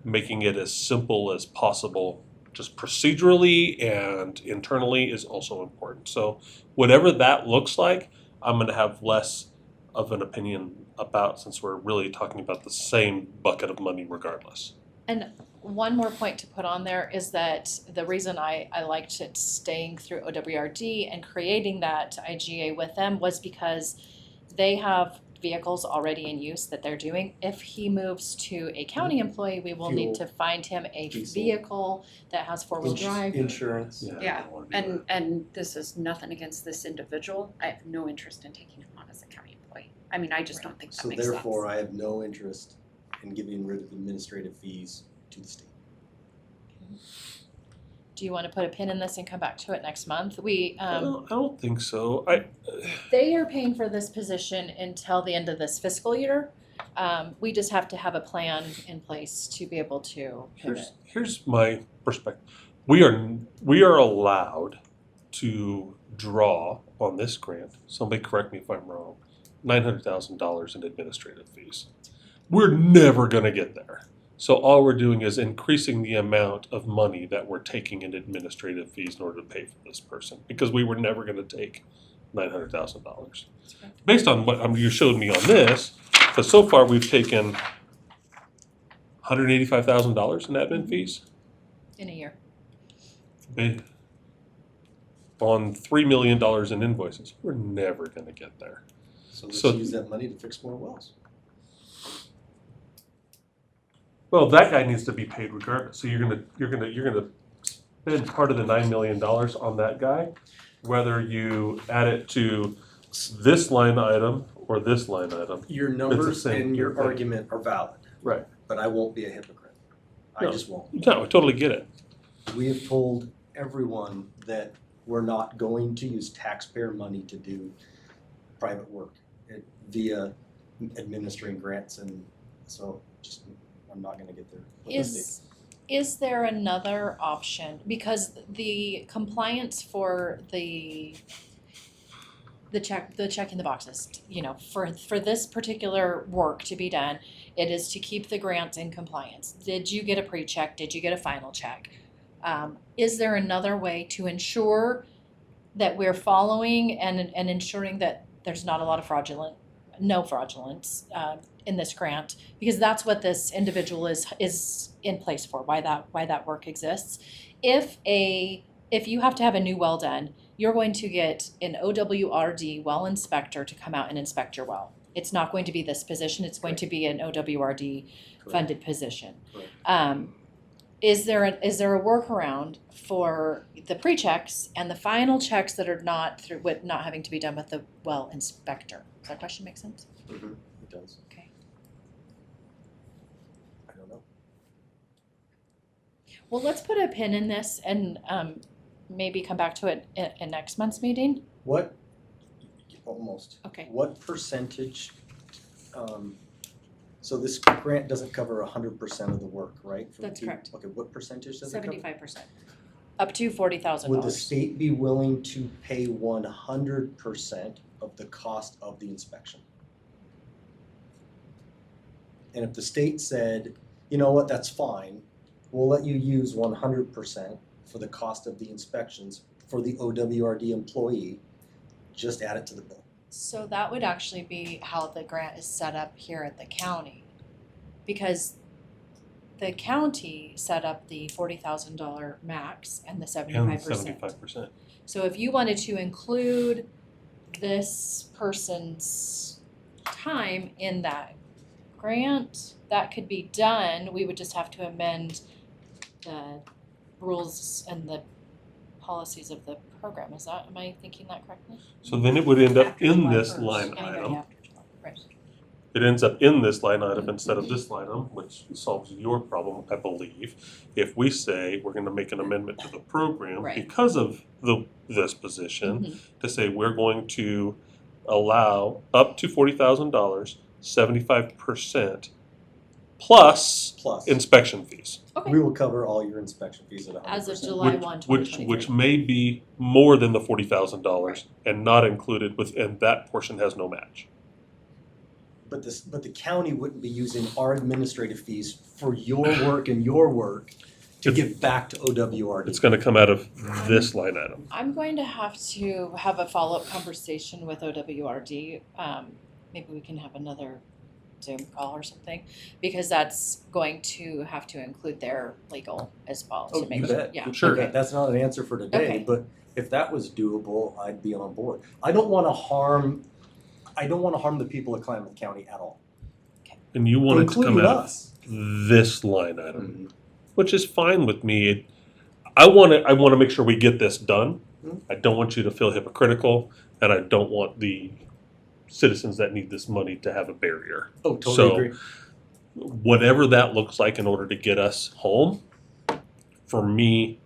making it as simple as possible, just procedurally and internally, is also important. So whatever that looks like, I'm gonna have less of an opinion about, since we're really talking about the same bucket of money regardless. And one more point to put on there is that the reason I liked it staying through OWRD and creating that IGA with them was because they have vehicles already in use that they're doing. If he moves to a county employee, we will need to find him a Diesel. vehicle that has four-wheel drive. Insurance. Yeah, and this is nothing against this individual, I have no interest in taking him on as a county employee. I mean, I just don't think that So makes sense. therefore, I have no interest in getting rid of administrative fees to the state. Do you want to put a pin in this and come back to it next month? I don't think so. They are paying for this position until the end of this fiscal year. We just have to have a plan in place to be able to pivot. Here's my perspective. We are allowed to draw on this grant, somebody correct me if I'm wrong, $900,000 in administrative fees. We're never gonna get there. So all we're doing is increasing the amount of money that we're taking in administrative fees in order to pay for this person, because we were never gonna take $900,000. Based on what you showed me on this, because so far we've taken $185,000 in admin fees In a year. on $3 million in invoices. We're never going to get there. So let's So- use that money to fix more wells. Well, that guy needs to be paid regardless. So you're gonna spend part of the $9 million on that guy, whether you add it to this line item or this line item. Your numbers same and your thing. argument are valid. Right. But I won't be a hypocrite. I No. just won't. No, I totally get it. We have told everyone that we're not going to use taxpayer money to do private work via administering grants, and so just, I'm not gonna get there. with the state. Is there another option? Because the compliance for the checking the boxes, you know, for this particular work to be done, it is to keep the grant in compliance. Did you get a pre-check? Did you get a final check? Is there another way to ensure that we're following and ensuring that there's not a lot of no fraudulence in this grant? Because that's what this individual is in place for, why that work exists. If you have to have a new well done, you're going to get an OWRD well inspector to come out and inspect your well. It's not going to be this position, it's going to be an OWRD funded position. Correct. Is there a workaround for the pre-checks and the final checks that are not having to be done with the well inspector? Does that question make sense? Mhm, it does. Okay. I don't know. Well, let's put a pin in this and maybe come back to it in next month's meeting. What, almost, Okay. what percentage, so this grant doesn't cover 100% of the work, right? For the That's two- correct. Okay, what percentage does it cover? 75%. Up to $40,000. Would the state be willing to pay 100% of the cost of the inspection? And if the state said, you know what, that's fine, we'll let you use 100% for the cost of the inspections for the OWRD employee, just add it to the bill. So that would actually be how the grant is set up here at the county. Because the county set up the $40,000 max and the 75%. And 75%. So if you wanted to include this person's time in that grant, that could be done. We would just have to amend the rules and the policies of the program. Am I thinking that correctly? So then it would end up After in July this 1st. line Anybody item. after July, right. It ends up in this line item instead of this line item, which solves your problem, I believe. If we say we're gonna make an amendment to the program Right. because of this position, Mhm. to say we're going to allow up to $40,000, 75% plus Plus, inspection fees. Okay. we will cover all your inspection fees at 100%. As of July Which- 1, Which 2023. may be more than the $40,000 and not included and that portion has no match. But the county wouldn't be using our administrative fees for your work and your work to give back to OWRD. It's gonna come out of this line item. I'm going to have a follow-up conversation with OWRD. Maybe we can have another Zoom call or something, because that's going to have to include their legal as well to Oh, make you sure. bet. Yeah. Sure. Okay, that's not an answer for today, Okay. but if that was doable, I'd be on board. I don't wanna harm the people of Klamath County at all, And you want it to come including out of us. this line item, which is fine with me. I wanna make sure we get this done. Mhm. I don't want you to feel hypocritical, and I don't want the citizens that need this money to have a barrier. Oh, totally So- agree. Whatever that looks like in order to get us home, for me,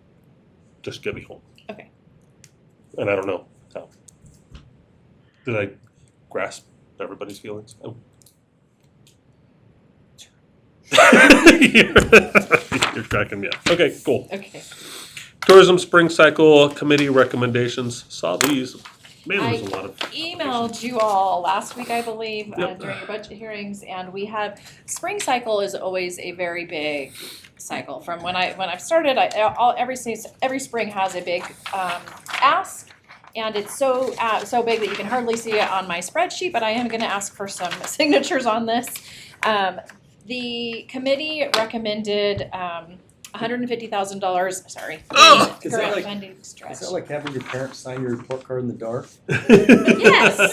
just get me home. Okay. And I don't know how. Did I grasp everybody's feelings? Oh. You're cracking me up. Okay, cool. Okay. Tourism Spring Cycle Committee recommendations. Saw these. Man, there's a lot of. Emailed you all last week, I believe, Yep. during your budget hearings, and we have, spring cycle is always a very big cycle. From when I've started, every spring has a big ask, And it's so big that you can hardly see it on my spreadsheet, but I am gonna ask for some signatures on this. The committee recommended, $150,000, sorry. Oh! Is that grant like- funding stretch. Is that like having your parents sign your report card in the dark? Yes.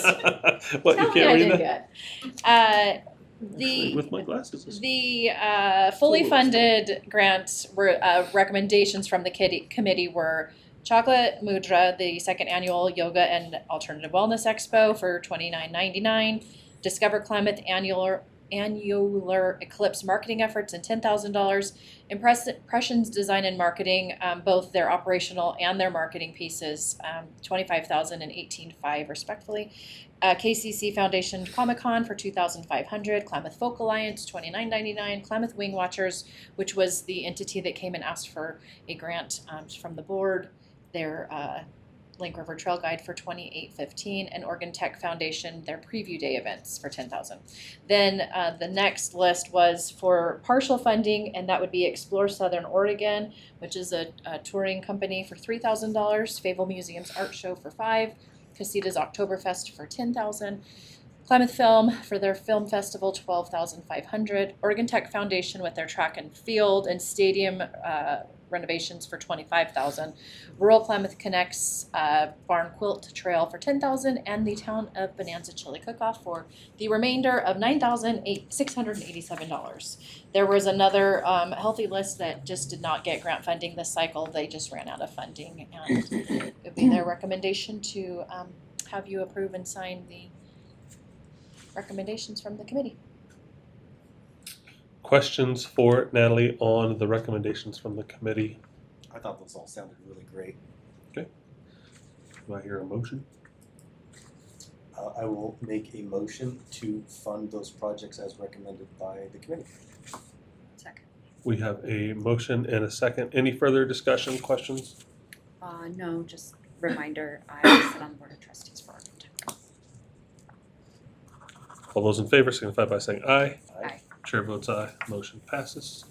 What, you Tell me can't I read did that? good. Actually, with my glasses. The fully funded grants were, recommendations from the committee were Chocolate Mudra, the second annual Yoga and Alternative Wellness Expo for $29.99. Discover Climate annular eclipse marketing efforts and $10,000. Impressions Design and Marketing, both their operational and their marketing pieces, $25,000 and $18,500 respectively. KCC Foundation Comic Con for $2,500. Klamath Folk Alliance $29.99. Klamath Wing Watchers, which was the entity that came and asked for a grant from the board. Their Link River Trail Guide for $28.15, and Oregon Tech Foundation, their preview day events for $10,000. Then the next list was for partial funding, and that would be Explore Southern Oregon, which is a touring company for $3,000. Fayetteville Museum's Art Show for $5,000. Casitas Oktoberfest for $10,000. Klamath Film for their film festival, $12,500. Oregon Tech Foundation with their track and field and stadium renovations for $25,000. Rural Klamath Connects Barn Quilt Trail for $10,000, and the Town of Bonanza Chili Cook-Off for the remainder of $9,687. There was another healthy list that just did not get grant funding this cycle. They just ran out of funding, and it would be their recommendation to have you approve and sign the recommendations from the committee. Questions for Natalie on the recommendations from the committee? I thought those all sounded really great. Do I hear a motion? I will make a motion to fund those projects as recommended by the committee. Second. We have a motion and a second. Any further discussion, questions? No, just reminder, I sit on the board of trustees for Oregon Tech. All those in favor signify by saying aye. Aye. Chair votes aye. Motion passes.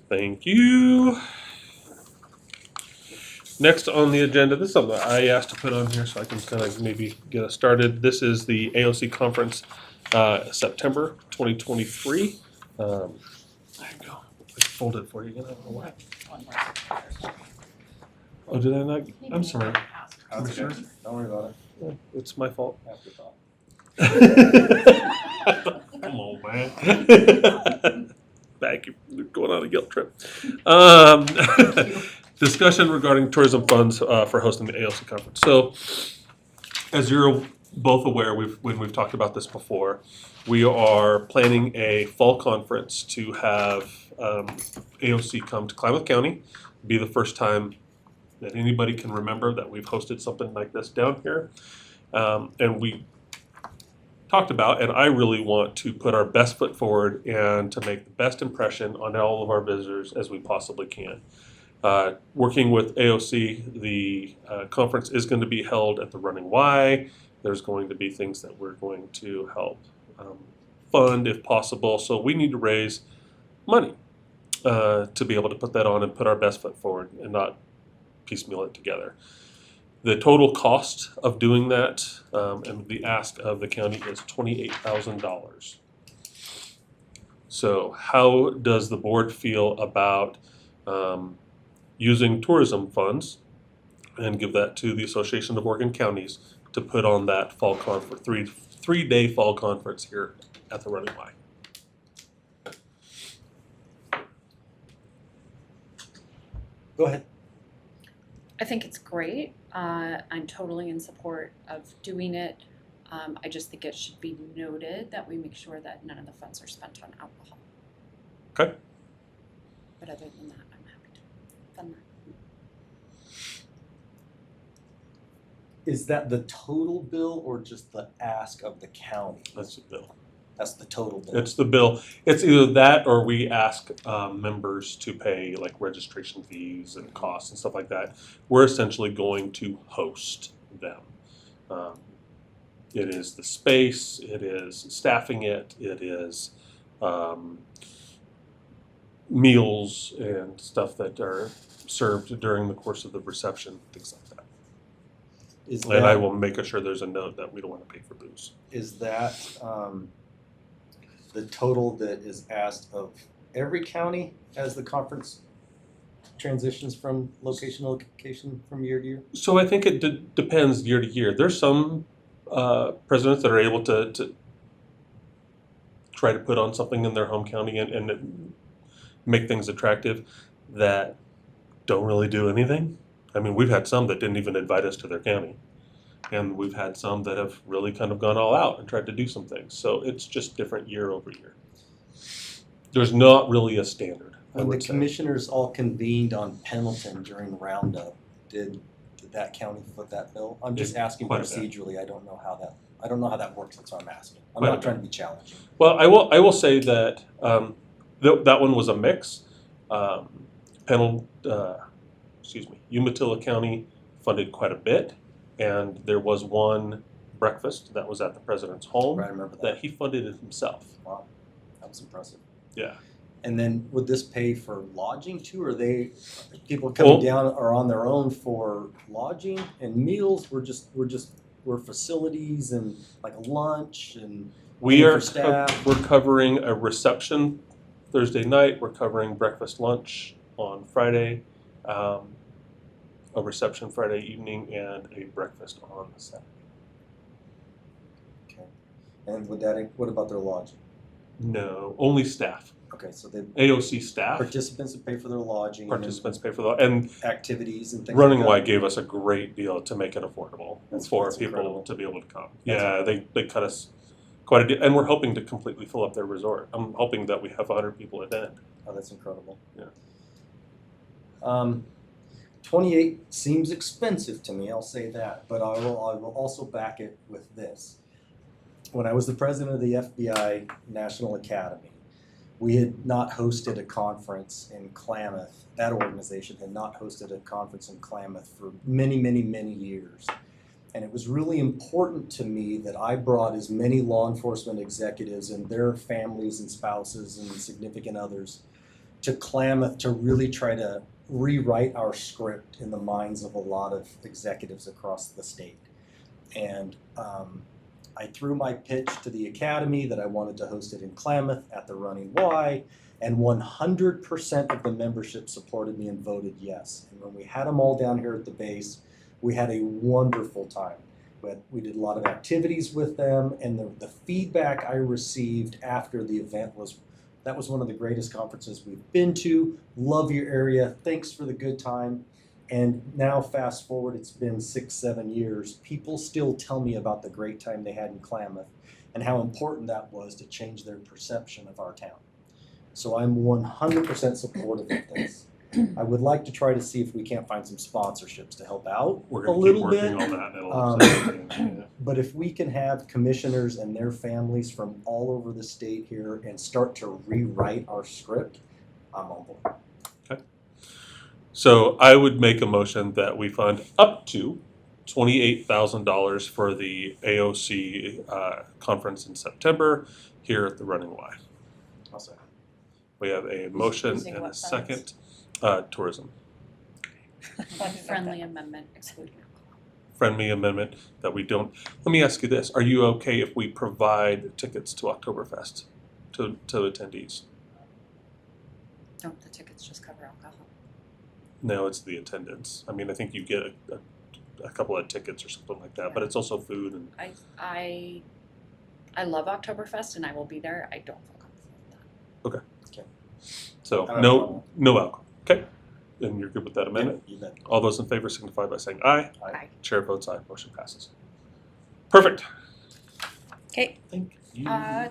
Thank you. Thank you. Next on the agenda, this is something I asked to put on here so I can kind of maybe get us started. This is the AOC conference, September 2023. There you go. It's folded for you again. I don't know why. Oh, did I not? I'm sorry. That's okay. Don't worry about it. It's my fault. Afterthought. Come on, man. Back, you're going on a guilt trip. Discussion regarding tourism funds for hosting the AOC conference. So, as you're both aware, when we've talked about this before, we are planning a fall conference to have AOC come to Klamath County. Be the first time that anybody can remember that we've hosted something like this down here, and we talked about, and I really want to put our best foot forward and to make the best impression on all of our visitors as we possibly can. Working with AOC, the conference is going to be held at the Running Y. There's going to be things that we're going to help fund if possible. So we need to raise money to be able to put that on and put our best foot forward and not piecemeal it together. The total cost of doing that and the ask of the county is $28,000. So how does the board feel about using tourism funds and give that to the Association of Oregon Counties to put on that fall conference, three-day fall conference here at the Running Y? Go ahead. I think it's great. I'm totally in support of doing it. I just think it should be noted that we make sure that none of the funds are spent on alcohol. Okay. But other than that, I'm happy to fund that. Is that the total bill or just the ask of the county? That's the bill. That's the total bill. It's the bill. It's either that or we ask members to pay like registration fees and costs and stuff like that. We're essentially going to host them. It is the space, it is staffing it, it is meals and stuff that are served during the course of the reception, things like that. Is And I that, will make sure there's a note that we don't wanna pay for booze. is that, the total that is asked of every county as the conference transitions from location to location from year to year? So I think it depends year to year. There's some presidents that are able to try to put on something in their home county and make things attractive that don't really do anything. I mean, we've had some that didn't even invite us to their county. And we've had some that have really kind of gone all out and tried to do some things. So it's just different year over year. There's not really a standard, I When the would say. commissioners all convened on Pendleton during Roundup, did that county foot that bill? I'm just asking Quite a bit. procedurally, I don't know how that works, that's why I'm asking. I'm Quite a not bit. trying to be challenging. Well, I will say that that one was a mix. Umatilla County funded quite a bit, and there was one breakfast that was at the president's home Right, I remember that that. he funded it himself. Wow, that was impressive. Yeah. And then would this pay for lodging too? Are people coming Well- down are on their own for lodging and meals? We're facilities and like lunch and We Paying are for staff. we're covering a reception Thursday night. We're covering breakfast lunch on Friday, a reception Friday evening, and a breakfast on Saturday. okay. And what about their lodging? No, only staff. Okay, so the AOC staff. participants would pay for their lodging and Participants pay for that, and activities and things Running like White that. gave us a great deal to make it affordable That's for incredible. people to be able to come. That's Yeah, they cut us quite a deal, and we're hoping to completely fill up their resort. I'm hoping that we have 100 people attend. Oh, that's incredible. Yeah. 28 seems expensive to me, I'll say that, but I will also back it with this. When I was the president of the FBI National Academy, we had not hosted a conference in Klamath. That organization had not hosted a conference in Klamath for many, many, many years. And it was really important to me that I brought as many law enforcement executives and their families and spouses and significant others to Klamath to really try to rewrite our script in the minds of a lot of executives across the state. And I threw my pitch to the academy that I wanted to host it in Klamath at the Running Y, and 100% of the membership supported me and voted yes. And when we had them all down here at the base, we had a wonderful time. We did a lot of activities with them, and the feedback I received after the event was, that was one of the greatest conferences we've been to. Love your area. Thanks for the good time. And now fast forward, it's been 6-7 years. People still tell me about the great time they had in Klamath and how important that was to change their perception of our town. So I'm 100% supportive of this. I would like to try to see if we can't find some sponsorships to help out We're a going to keep little working bit. on that. It'll yeah. But if we can have commissioners and their families from all over the state here and start to rewrite our script, I'm on board. So I would make a motion that we fund up to $28,000 for the AOC conference in September here at the Running Y. I'll say. We have a motion Using and what a funds? second. Tourism. Friendly amendment excluding. Friendly amendment that we don't. Let me ask you this: are you okay if we provide tickets to Oktoberfest to attendees? Don't the tickets just cover alcohol? No, it's the attendance. I mean, I think you get a couple of tickets or something like that, but it's also food and. I love Oktoberfest and I will be there. I don't feel comfortable with that. So I don't no alcohol. Okay, and you're good with that amendment. You bet. All those in favor signify by saying aye. Aye. Chair votes aye. Motion passes. Perfect. Okay. Thank you.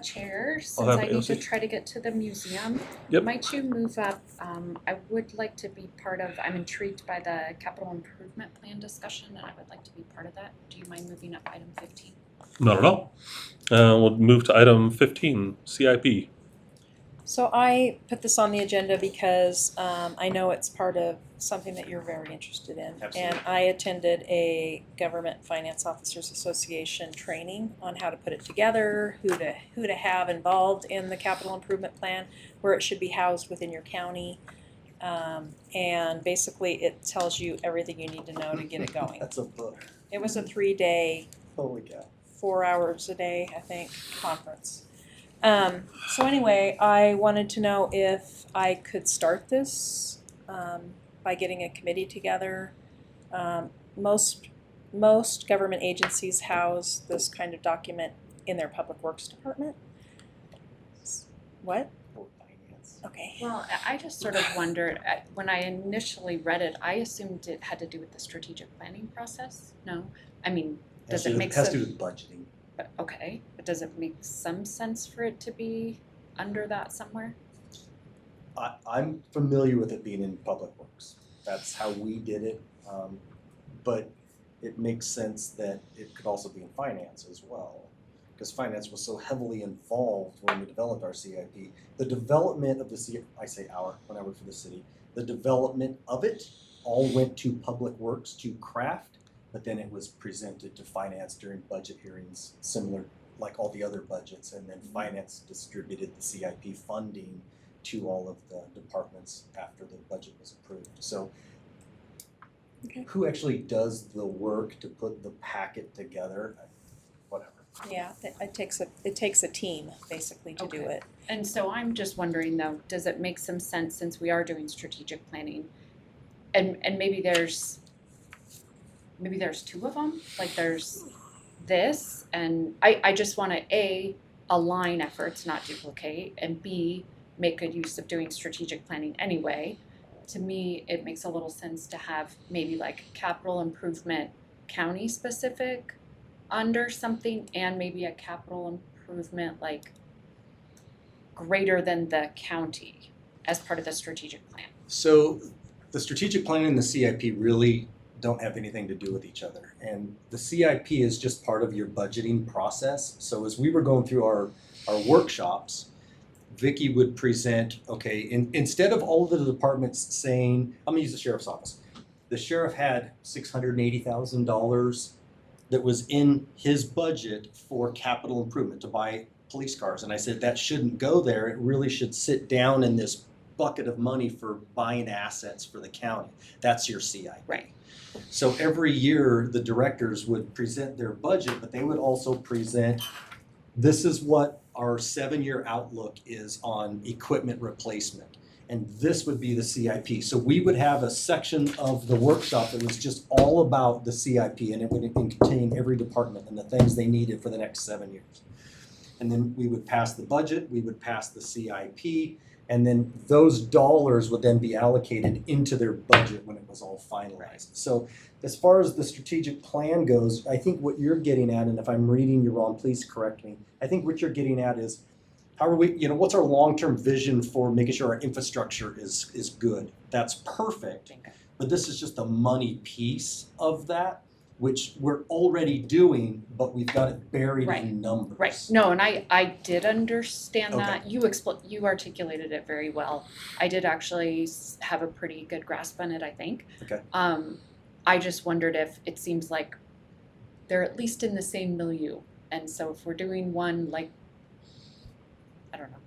Chair, since I'll have I need to AOC. try to get to the museum, Yep. might you move up? I would like to be part of, I'm intrigued by the capital improvement plan discussion and I would like to be part of that. Do you mind moving up item 15? Not at all. We'll move to item 15, CIP. So I put this on the agenda because I know it's part of something that you're very interested in. Absolutely. And I attended a Government Finance Officers Association training on how to put it together, who to have involved in the capital improvement plan, where it should be housed within your county. And basically it tells you everything you need to know to get it going. That's a book. It was a 3-day, Holy cow. 4 hours a day, I think, conference. So anyway, I wanted to know if I could start this by getting a committee together. Most government agencies house this kind of document in their public works department. What? Or finance. Okay. Well, I just sort of wondered, when I initially read it, I assumed it had to do with the strategic planning process. No? I mean, does it make Has to some, do with budgeting. but okay, but does it make some sense for it to be under that somewhere? I'm familiar with it being in Public Works. That's how we did it. But it makes sense that it could also be in finance as well. Because finance was so heavily involved when we developed our CIP. The development of the CIP, I say our, when I worked for the city, the development of it all went to Public Works to craft, but then it was presented to finance during budget hearings, similar like all the other budgets, and then finance distributed the CIP funding to all of the departments after the budget was approved. So Okay. who actually does the work to put the packet together? Whatever. Yeah, it takes a team basically to do Okay. it. And so I'm just wondering though, does it make some sense since we are doing strategic planning? And maybe there's two of them, like there's this, and I just wanna A, align efforts, not duplicate, and B, make good use of doing strategic planning anyway. To me, it makes a little sense to have maybe like capital improvement county specific under something, and maybe a capital improvement like greater than the county as part of the strategic plan. So the strategic plan and the CIP really don't have anything to do with each other. And the CIP is just part of your budgeting process. So as we were going through our workshops, Vicky would present, okay, instead of all of the departments saying, I'm gonna use the sheriff's office. The sheriff had $680,000 that was in his budget for capital improvement to buy police cars. And I said, that shouldn't go there. It really should sit down in this bucket of money for buying assets for the county. That's your CIP. Right. So every year, the directors would present their budget, but they would also present, this is what our 7-year outlook is on equipment replacement. And this would be the CIP. So we would have a section of the workshop that was just all about the CIP, and it would contain every department and the things they needed for the next 7 years. And then we would pass the budget, we would pass the CIP, and then those dollars would then be allocated into their budget when it was all finalized. So as far as the strategic plan goes, I think what you're getting at, and if I'm reading you wrong, please correct me. I think what you're getting at is, how are we, what's our long-term vision for making sure our infrastructure is good? That's perfect, but this is just the money piece of that, which we're already doing, but we've got it buried Right. in numbers. Right, no, and I did understand Okay. that, you articulated it very well. I did actually have a pretty good grasp on it, I think. Okay. I just wondered if it seems like they're at least in the same milieu, and so if we're doing one, like, I don't know,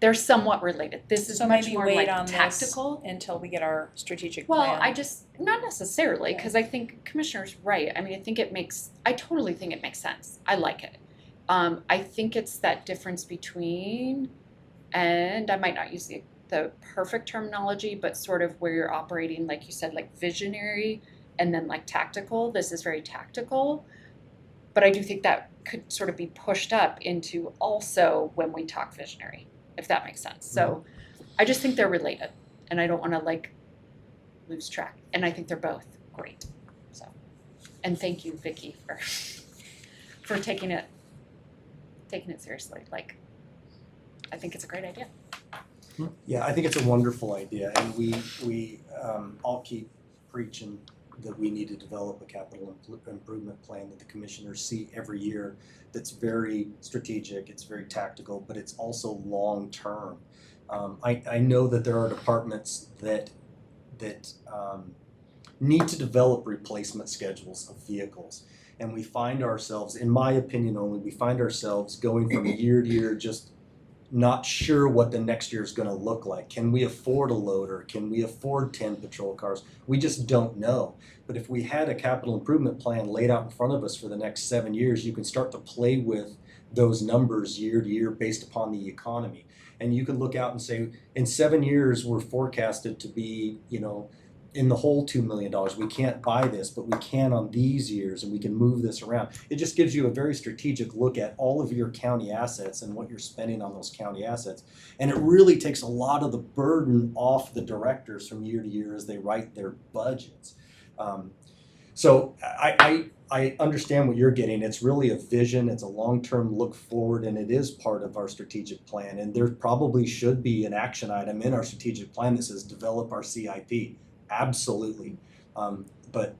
they're somewhat related. This is So much maybe more wait like on tactical. this until we get our strategic plan. Well, not necessarily, because I think Commissioner's right. I mean, I totally think it makes sense. I like it. I think it's that difference between, and I might not use the perfect terminology, but sort of where you're operating, like you said, like visionary and then like tactical. This is very tactical. But I do think that could sort of be pushed up into also when we talk visionary, if that makes sense. So I just think they're related, and I don't want to like lose track. And I think they're both great. So, and thank you, Vicky, for taking it seriously. Like, I think it's a great idea. Yeah, I think it's a wonderful idea, and we all keep preaching that we need to develop a capital improvement plan that the commissioners see every year that's very strategic, it's very tactical, but it's also long-term. I know that there are departments that need to develop replacement schedules of vehicles. And we find ourselves, in my opinion only, we find ourselves going from year to year just not sure what the next year is going to look like. Can we afford a loader? Can we afford 10 patrol cars? We just don't know. But if we had a capital improvement plan laid out in front of us for the next 7 years, you can start to play with those numbers year to year based upon the economy. And you can look out and say, in 7 years, we're forecasted to be, in the whole $2 million. We can't buy this, but we can on these years, and we can move this around. It just gives you a very strategic look at all of your county assets and what you're spending on those county assets. And it really takes a lot of the burden off the directors from year to year as they write their budgets. So I understand what you're getting. It's really a vision, it's a long-term look forward, and it is part of our strategic plan. And there probably should be an action item in our strategic plan that says develop our CIP. Absolutely. But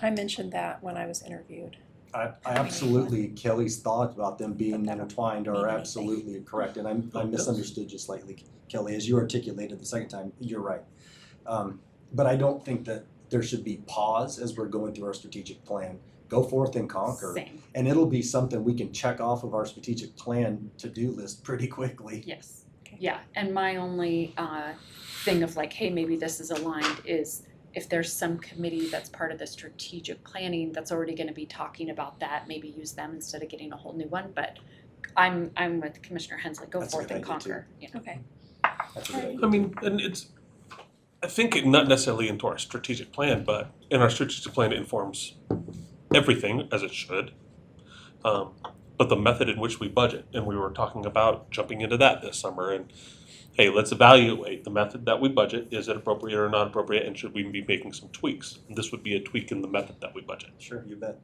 I mentioned that when I was interviewed. I absolutely, Kelly's thoughts about them being But that intertwined mean are anything. absolutely correct. And I misunderstood you slightly, Kelly, as you articulated the second time. You're right. But I don't think that there should be pause as we're going through our strategic plan. Go forth and conquer. Same, And it'll be something we can check off of our strategic plan to-do list pretty quickly. yes. Okay. Yeah, and my only thing of like, hey, maybe this is aligned is if there's some committee that's part of the strategic planning that's already gonna be talking about that, maybe use them instead of getting a whole new one, but I'm with Commissioner Hensley, go That's a forth good and idea, too. conquer, you know. Okay. That's a good idea. I mean, and I think not necessarily into our strategic plan, but in our strategic plan it informs everything as it should. But the method in which we budget, and we were talking about jumping into that this summer, and hey, let's evaluate the method that we budget. Is it appropriate or not appropriate, and should we be making some tweaks? And this would be a tweak in the method that we budget. Sure, you bet.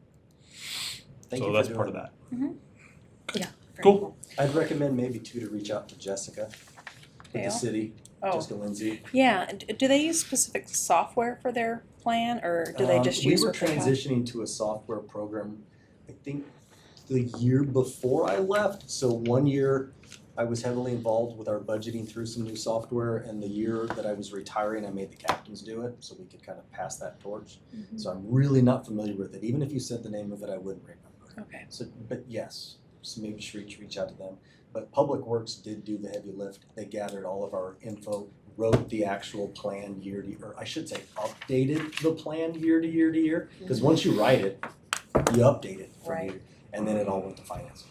Thank So you that's for part doing of that. that. Very Cool. I'd recommend maybe too to reach out to Jessica at Dale? the city, Oh, Jessica Lindsay. yeah. Do they use specific software for their plan, or do they just use what they We were have? transitioning to a software program, I think the year before I left. So 1 year I was heavily involved with our budgeting through some new software, and the year that I was retiring, I made the captains do it so we could kind of pass that torch. Mhm. So I'm really not familiar with it. Even if you said the name of it, I wouldn't remember. Okay. So, but yes, so maybe just reach out to them. But Public Works did do the heavy lift. They gathered all of our info, wrote the actual plan year to year, or I should say updated the plan year to year to year. Because once you write it, you update it from Right. year, and then it all went to finance.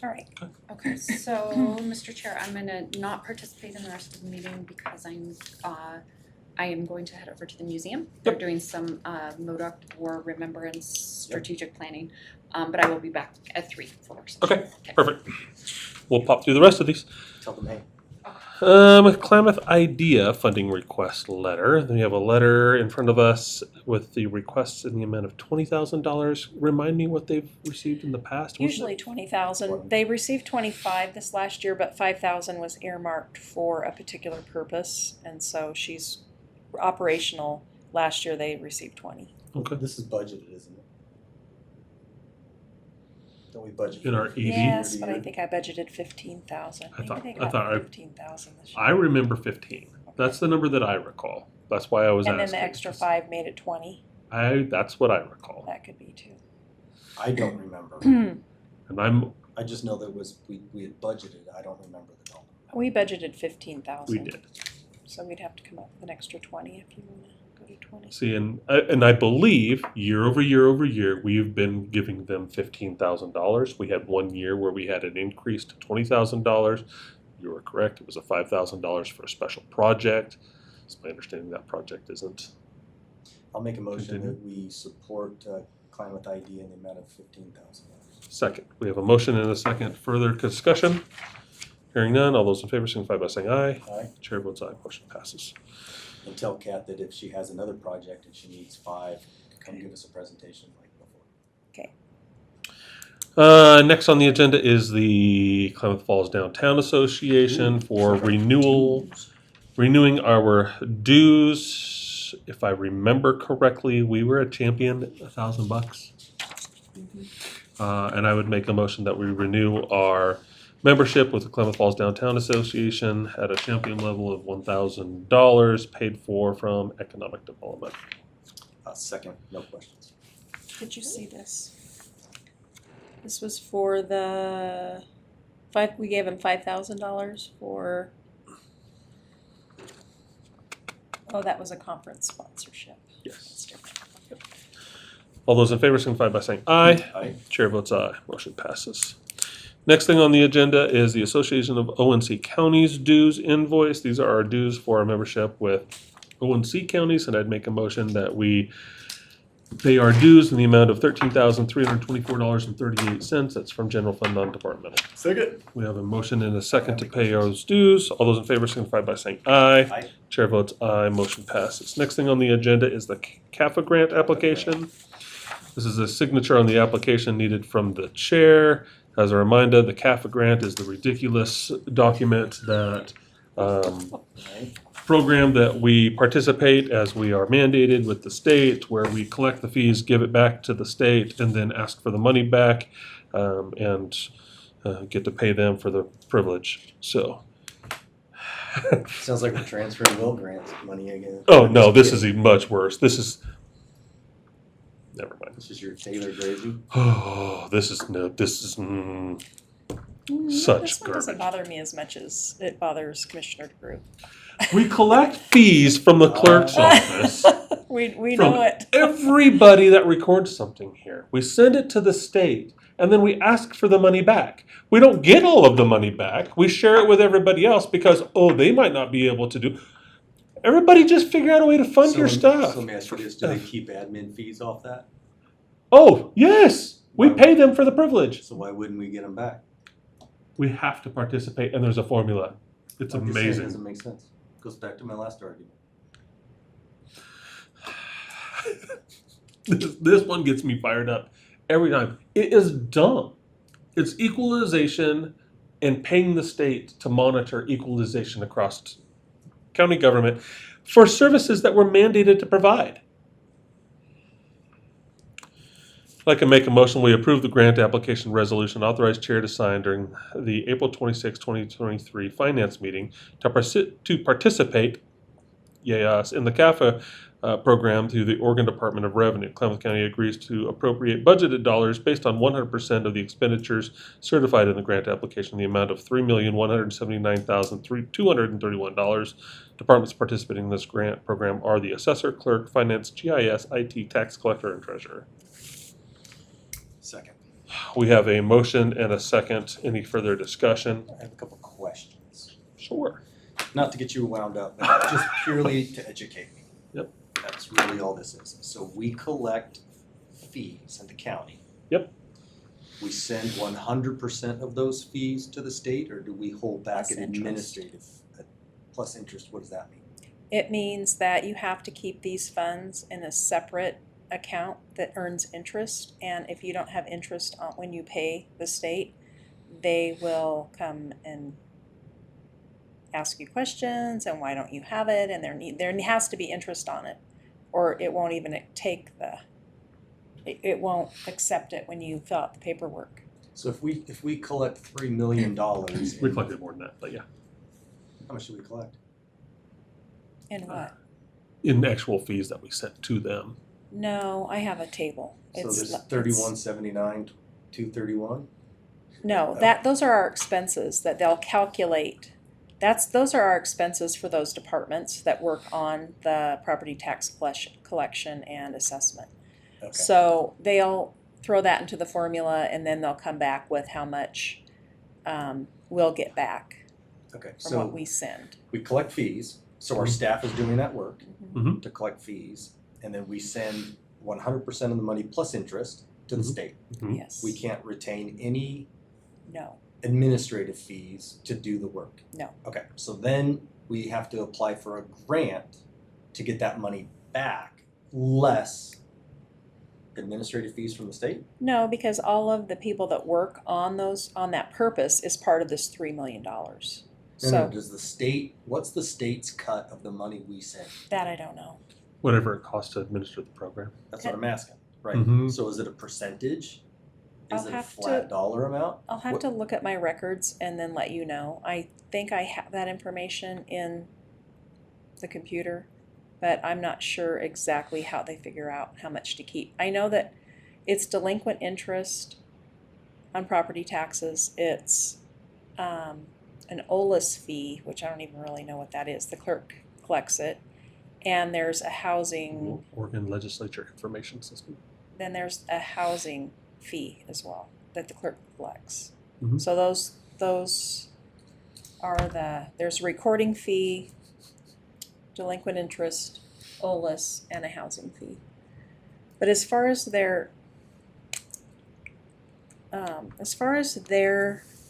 All right. Okay, so, Mr. Chair, I'm gonna not participate in the rest of the meeting because I am going to head over to the museum. They're doing some MODOC War Remembrance strategic planning, but I will be back at 3 for work session. Okay, perfect. We'll pop through the rest of these. Tell them, hey, Klamath Idea funding request letter. Then we have a letter in front of us with the requests in the amount of $20,000. Remind me what they've received in the past. Was it- Usually 20,000. They received 25 this last year, but 5,000 was earmarked for a particular purpose, and so she's operational. Last year they received 20. Okay. this is budgeted, isn't it? Don't we budget? In our for ED? Yes, but I year? think I budgeted 15,000. I thought- Maybe I they thought got I- 15,000 this year. I remember 15. That's the number that I recall. That's why I was And then asking. the extra 5 made it 20. That's what I recall. That could be too. I don't remember. And I'm, I just know that we had budgeted. I don't remember the dollar. We budgeted 15,000. we did. So we'd have to come up with an extra 20 if you want to go to 20. See, and I believe year over year, we've been giving them $15,000. We had 1 year where we had an increase to $20,000. You were correct. It was a $5,000 for a special project. It's my understanding that project isn't. I'll make a motion Continue. that we support Klamath ID in the amount of $15,000. Second, we have a motion and a second. Further discussion? Hearing none, all those in favor signify by saying aye. Aye. Chair votes aye, motion passes. And tell Kat that if she has another project and she needs 5, come give us a presentation like before. Next on the agenda is the Klamath Falls Downtown Association for renewing our dues. If I remember correctly, we were a champion at $1,000. And I would make a motion that we renew our membership with the Klamath Falls Downtown Association at a champion level of $1,000 paid for from economic development. Second, no questions. Did you see this? This was for the We gave him $5,000 for, oh, that was a conference sponsorship. Yes. That's different. All those in favor signify by saying aye. Aye. Chair votes aye. Motion passes. Next thing on the agenda is the Association of ONC Counties dues invoice. These are our dues for our membership with ONC counties, and I'd make a motion that we pay our dues in the amount of $13,324.38. That's from general fund non-departmental. Second. We have a motion and a second to pay those dues. All those in favor signify by saying aye. Aye. Chair votes aye. Motion passes. Next thing on the agenda is the CAFA grant application. This is a signature on the application needed from the chair. As a reminder, the CAFA grant is the ridiculous document that program that we participate as we are mandated with the state, where we collect the fees, give it back to the state, and then ask for the money back, and get to pay them for the privilege. So. Sounds like we're transferring Will Grant's money again. Oh no, this is even much worse. This is. Never mind. This is your Taylor gravy. Oh, this is such This one doesn't garbage. bother me as much as it bothers Commissioner DeGroot. We collect fees from the clerk's office. We From know it. everybody that records something here. We send it to the state, and then we ask for the money back. We don't get all of the money back. We share it with everybody else because, oh, they might not be able to do. Everybody just figure out a way to fund your stuff. So let me ask you this, do they keep admin fees off that? Oh, yes, we pay them for the privilege. So why wouldn't we get them back? We have to participate, and there's a formula. It's I'm just saying, it amazing. doesn't make sense. Goes back to my last argument. This one gets me fired up every time. It is dumb. It's equalization and paying the state to monitor equalization across county government for services that we're mandated to provide. I'd like to make a motion, we approve the grant application resolution, authorize chair to sign during the April 26, 2023 finance meeting to participate, yes, in the CAFA program through the Oregon Department of Revenue. Klamath County agrees to appropriate budgeted dollars based on 100% of the expenditures certified in the grant application, in the amount of $3,179,231. Departments participating in this grant program are the assessor, clerk, finance, GIS, IT, tax collector, and treasurer. Second. We have a motion and a second. Any further discussion? I have a couple questions. Sure. Not to get you wound up, but just purely to educate me. Yep. That's really all this is. So we collect fees in the county. Yep. We send 100% of those fees to the state, or do we hold back Plus an interest. administrative, plus interest? What does that mean? It means that you have to keep these funds in a separate account that earns interest, and if you don't have interest on when you pay the state, they will come and ask you questions and why don't you have it, and there has to be interest on it, or it won't even take it won't accept it when you fill out the paperwork. So if we collect $3 million, We collected more than that, but yeah. how much do we collect? And what? In actual fees that we sent to them. No, I have a table. So It's there's not- 3179, 231. No, those are our expenses that they'll calculate. Those are our expenses for those departments that work on the property tax collection and assessment. Okay. So they'll throw that into the formula, and then they'll come back with how much we'll get back Okay. from what So we send. we collect fees. So our staff is doing that work Mhm. to collect fees, and then we send 100% of the money plus interest to the Mhm. state. Mhm. Yes. We can't retain any No. administrative fees to do the work. No. Okay, so then we have to apply for a grant to get that money back, less administrative fees from the state? No, because all of the people that work on that purpose is part of this $3 million. No, So does the state, what's the state's cut of the money we send? that I don't know. Whatever it costs to administer the program. That's what I'm asking, right? Mhm. So is it a percentage? I'll Is it a have flat to- dollar amount? I'll have What- to look at my records and then let you know. I think I have that information in the computer, but I'm not sure exactly how they figure out how much to keep. I know that it's delinquent interest on property taxes. It's an OLS fee, which I don't even really know what that is. The clerk collects it. And there's a housing, Oregon Legislature Information System. then there's a housing fee as well that the clerk collects. Mhm. So those are there's a recording fee, delinquent interest, OLS, and a housing fee. But as far as their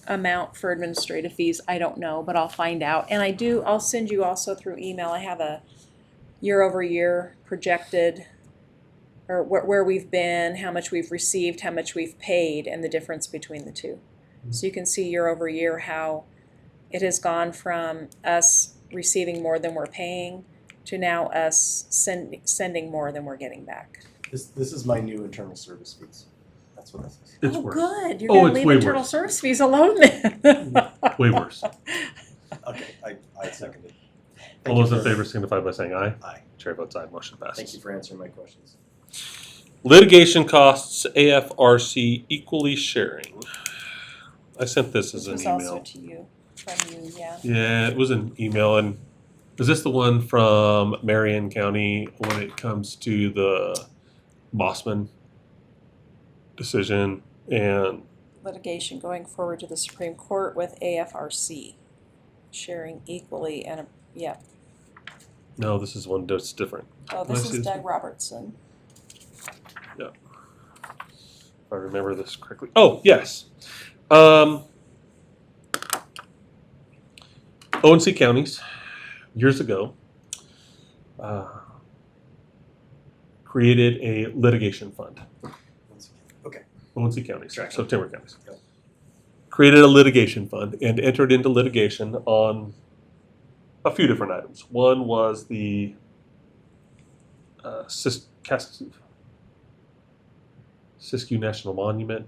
amount for administrative fees, I don't know, but I'll find out. And I'll send you also through email. I have a year-over-year projected, or where we've been, how much we've received, how much we've paid, and the difference between the two. So you can see year-over-year how it has gone from us receiving more than we're paying to now us sending more than we're getting back. This is my new internal service fees. That's what this is. It's Oh, worse. good. You're Oh, gonna it's leave way internal worse. service fees alone then. Way worse. Okay, I second it. All Thank those you in for- favor signify by saying aye. Aye. Chair votes aye, motion passes. Thank you for answering my questions. Litigation costs, AFRC equally sharing. I sent this as This an was also email. to you, from you, yeah. Yeah, it was an email, and is this the one from Marion County when it comes to the Mossman decision? And Litigation going forward to the Supreme Court with AFRC, sharing equally and, yeah. no, this is one that's different. Oh, Can I this see is this Doug Robertson. If I remember this correctly. Oh, yes. ONC counties, years ago, created a litigation fund. Okay. ONC counties, Tracking. so timber counties. Yep. Created a litigation fund and entered into litigation on a few different items. One was the Siskiyou National Monument,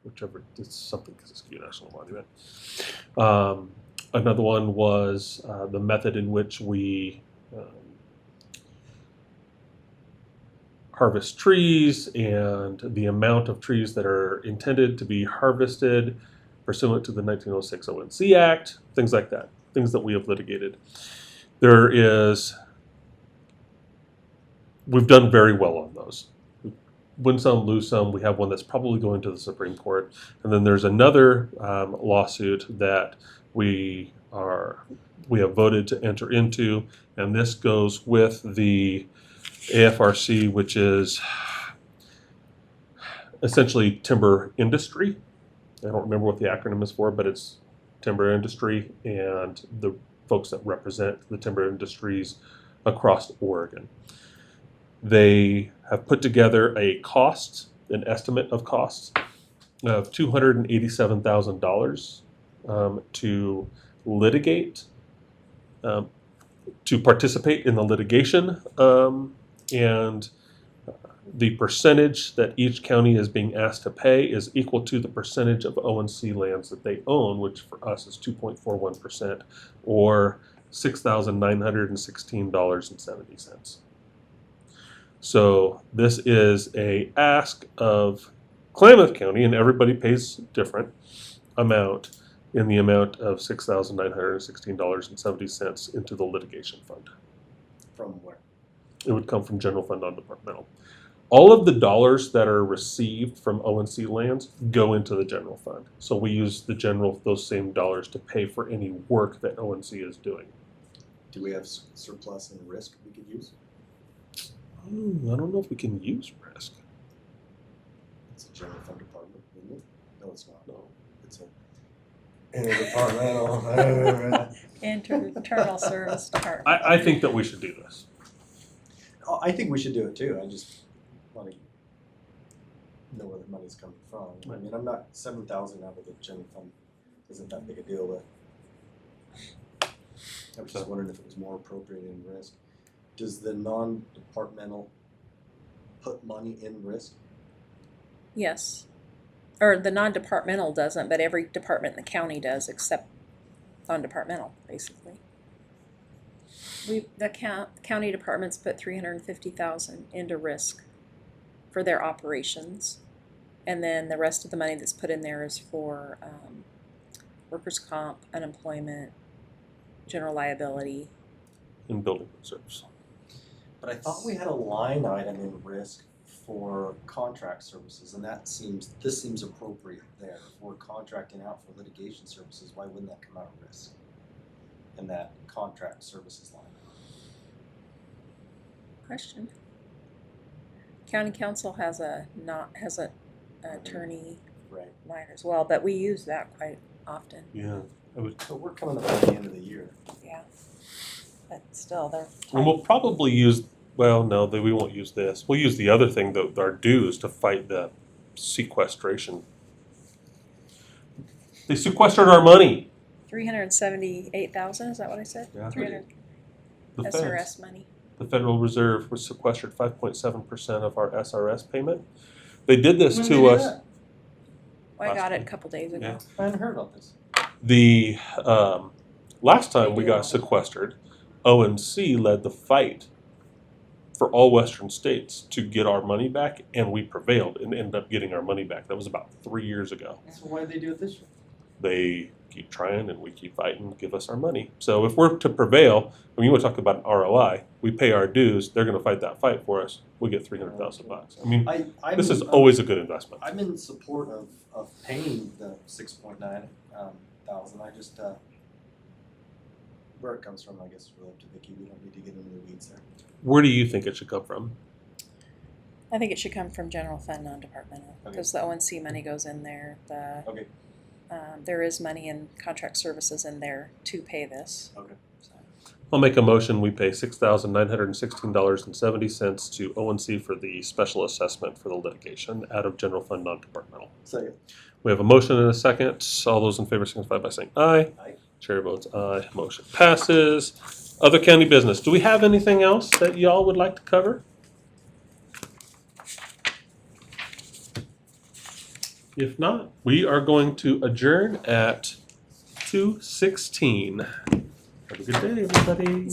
whichever, it's something Siskiyou National Monument. Another one was the method in which we harvest trees and the amount of trees that are intended to be harvested pursuant to the 1906 ONC Act, things like that, things that we have litigated. We've done very well on those. Win some, lose some. We have one that's probably going to the Supreme Court. And then there's another lawsuit that we have voted to enter into, and this goes with the AFRC, which is essentially timber industry. I don't remember what the acronym is for, but it's timber industry and the folks that represent the timber industries across Oregon. They have put together an estimate of costs of $287,000 to litigate, to participate in the litigation, and the percentage that each county is being asked to pay is equal to the percentage of ONC lands that they own, which for us is 2.41%, or $6,916.70. So this is a ask of Klamath County, and everybody pays different amount, in the amount of $6,916.70 into the litigation fund. From where? It would come from general fund non-departmental. All of the dollars that are received from ONC lands go into the general fund. So we use those same dollars to pay for any work that ONC is doing. Do we have surplus and risk we could use? I don't know if we can use risk. It's a general fund department, isn't it? No, it's not. No. It's a interdepartmental. Internal Service Department. I think that we should do this. Oh, I think we should do it too. I just want to know where the money's coming from. I mean, I'm not 7,000 out of the general fund. Isn't that big a deal, but I was just wondering if it was more appropriate in risk. Does the non-departmental put money in risk? Yes. Or the non-departmental doesn't, but every department in the county does, except non-departmental, basically. The county departments put $350,000 into risk for their operations, and then the rest of the money that's put in there is for workers' comp, unemployment, general liability. In building reserves. But I thought we had a line item in risk for contract services, and this seems appropriate there. If we're contracting out for litigation services, why wouldn't that come out of risk? In that contract services line? Question. County council has an attorney Right. line as well, but we use that quite often, Yeah. So we're coming up at the end of the year. yeah. But still, they're. And we'll probably use, well, no, we won't use this. We'll use the other thing, our dues, to fight the sequestration. They sequestered our money. 378,000, is that what I said? Yeah. 300 The feds. SRS money. The Federal Reserve was sequestered 5.7% of our SRS payment. They did this When to they do us. that? Well, I got it a Last couple days ago. Yeah. I hadn't heard about this. The last time we They do. got sequestered, ONC led the fight for all Western states to get our money back, and we prevailed and ended up getting our money back. That was about 3 years ago. So why did they do it this year? They keep trying and we keep fighting to give us our money. So if we're to prevail, when you want to talk about an ROI, we pay our dues, they're going to fight that fight for us. We get $300,000. I mean, this is always a good investment. I'm in support of paying the 6.9 thousand. I just where it comes from, I guess, is really up to Vicki. We don't need to get into the weeds there. Where do you think it should come from? I think it should come from general fund, non-departmental, Okay. because the ONC money goes in there. Okay. There is money in contract services in there to pay this. Okay. So, I'll make a motion, we pay $6,916.70 to ONC for the special assessment for the litigation out of general fund non-departmental. Second. We have a motion and a second. All those in favor signify by saying aye. Aye. Chair votes aye. Motion passes. Other county business. Do we have anything else that y'all would like to cover? If not, we are going to adjourn at 2:16. Have a good day, everybody.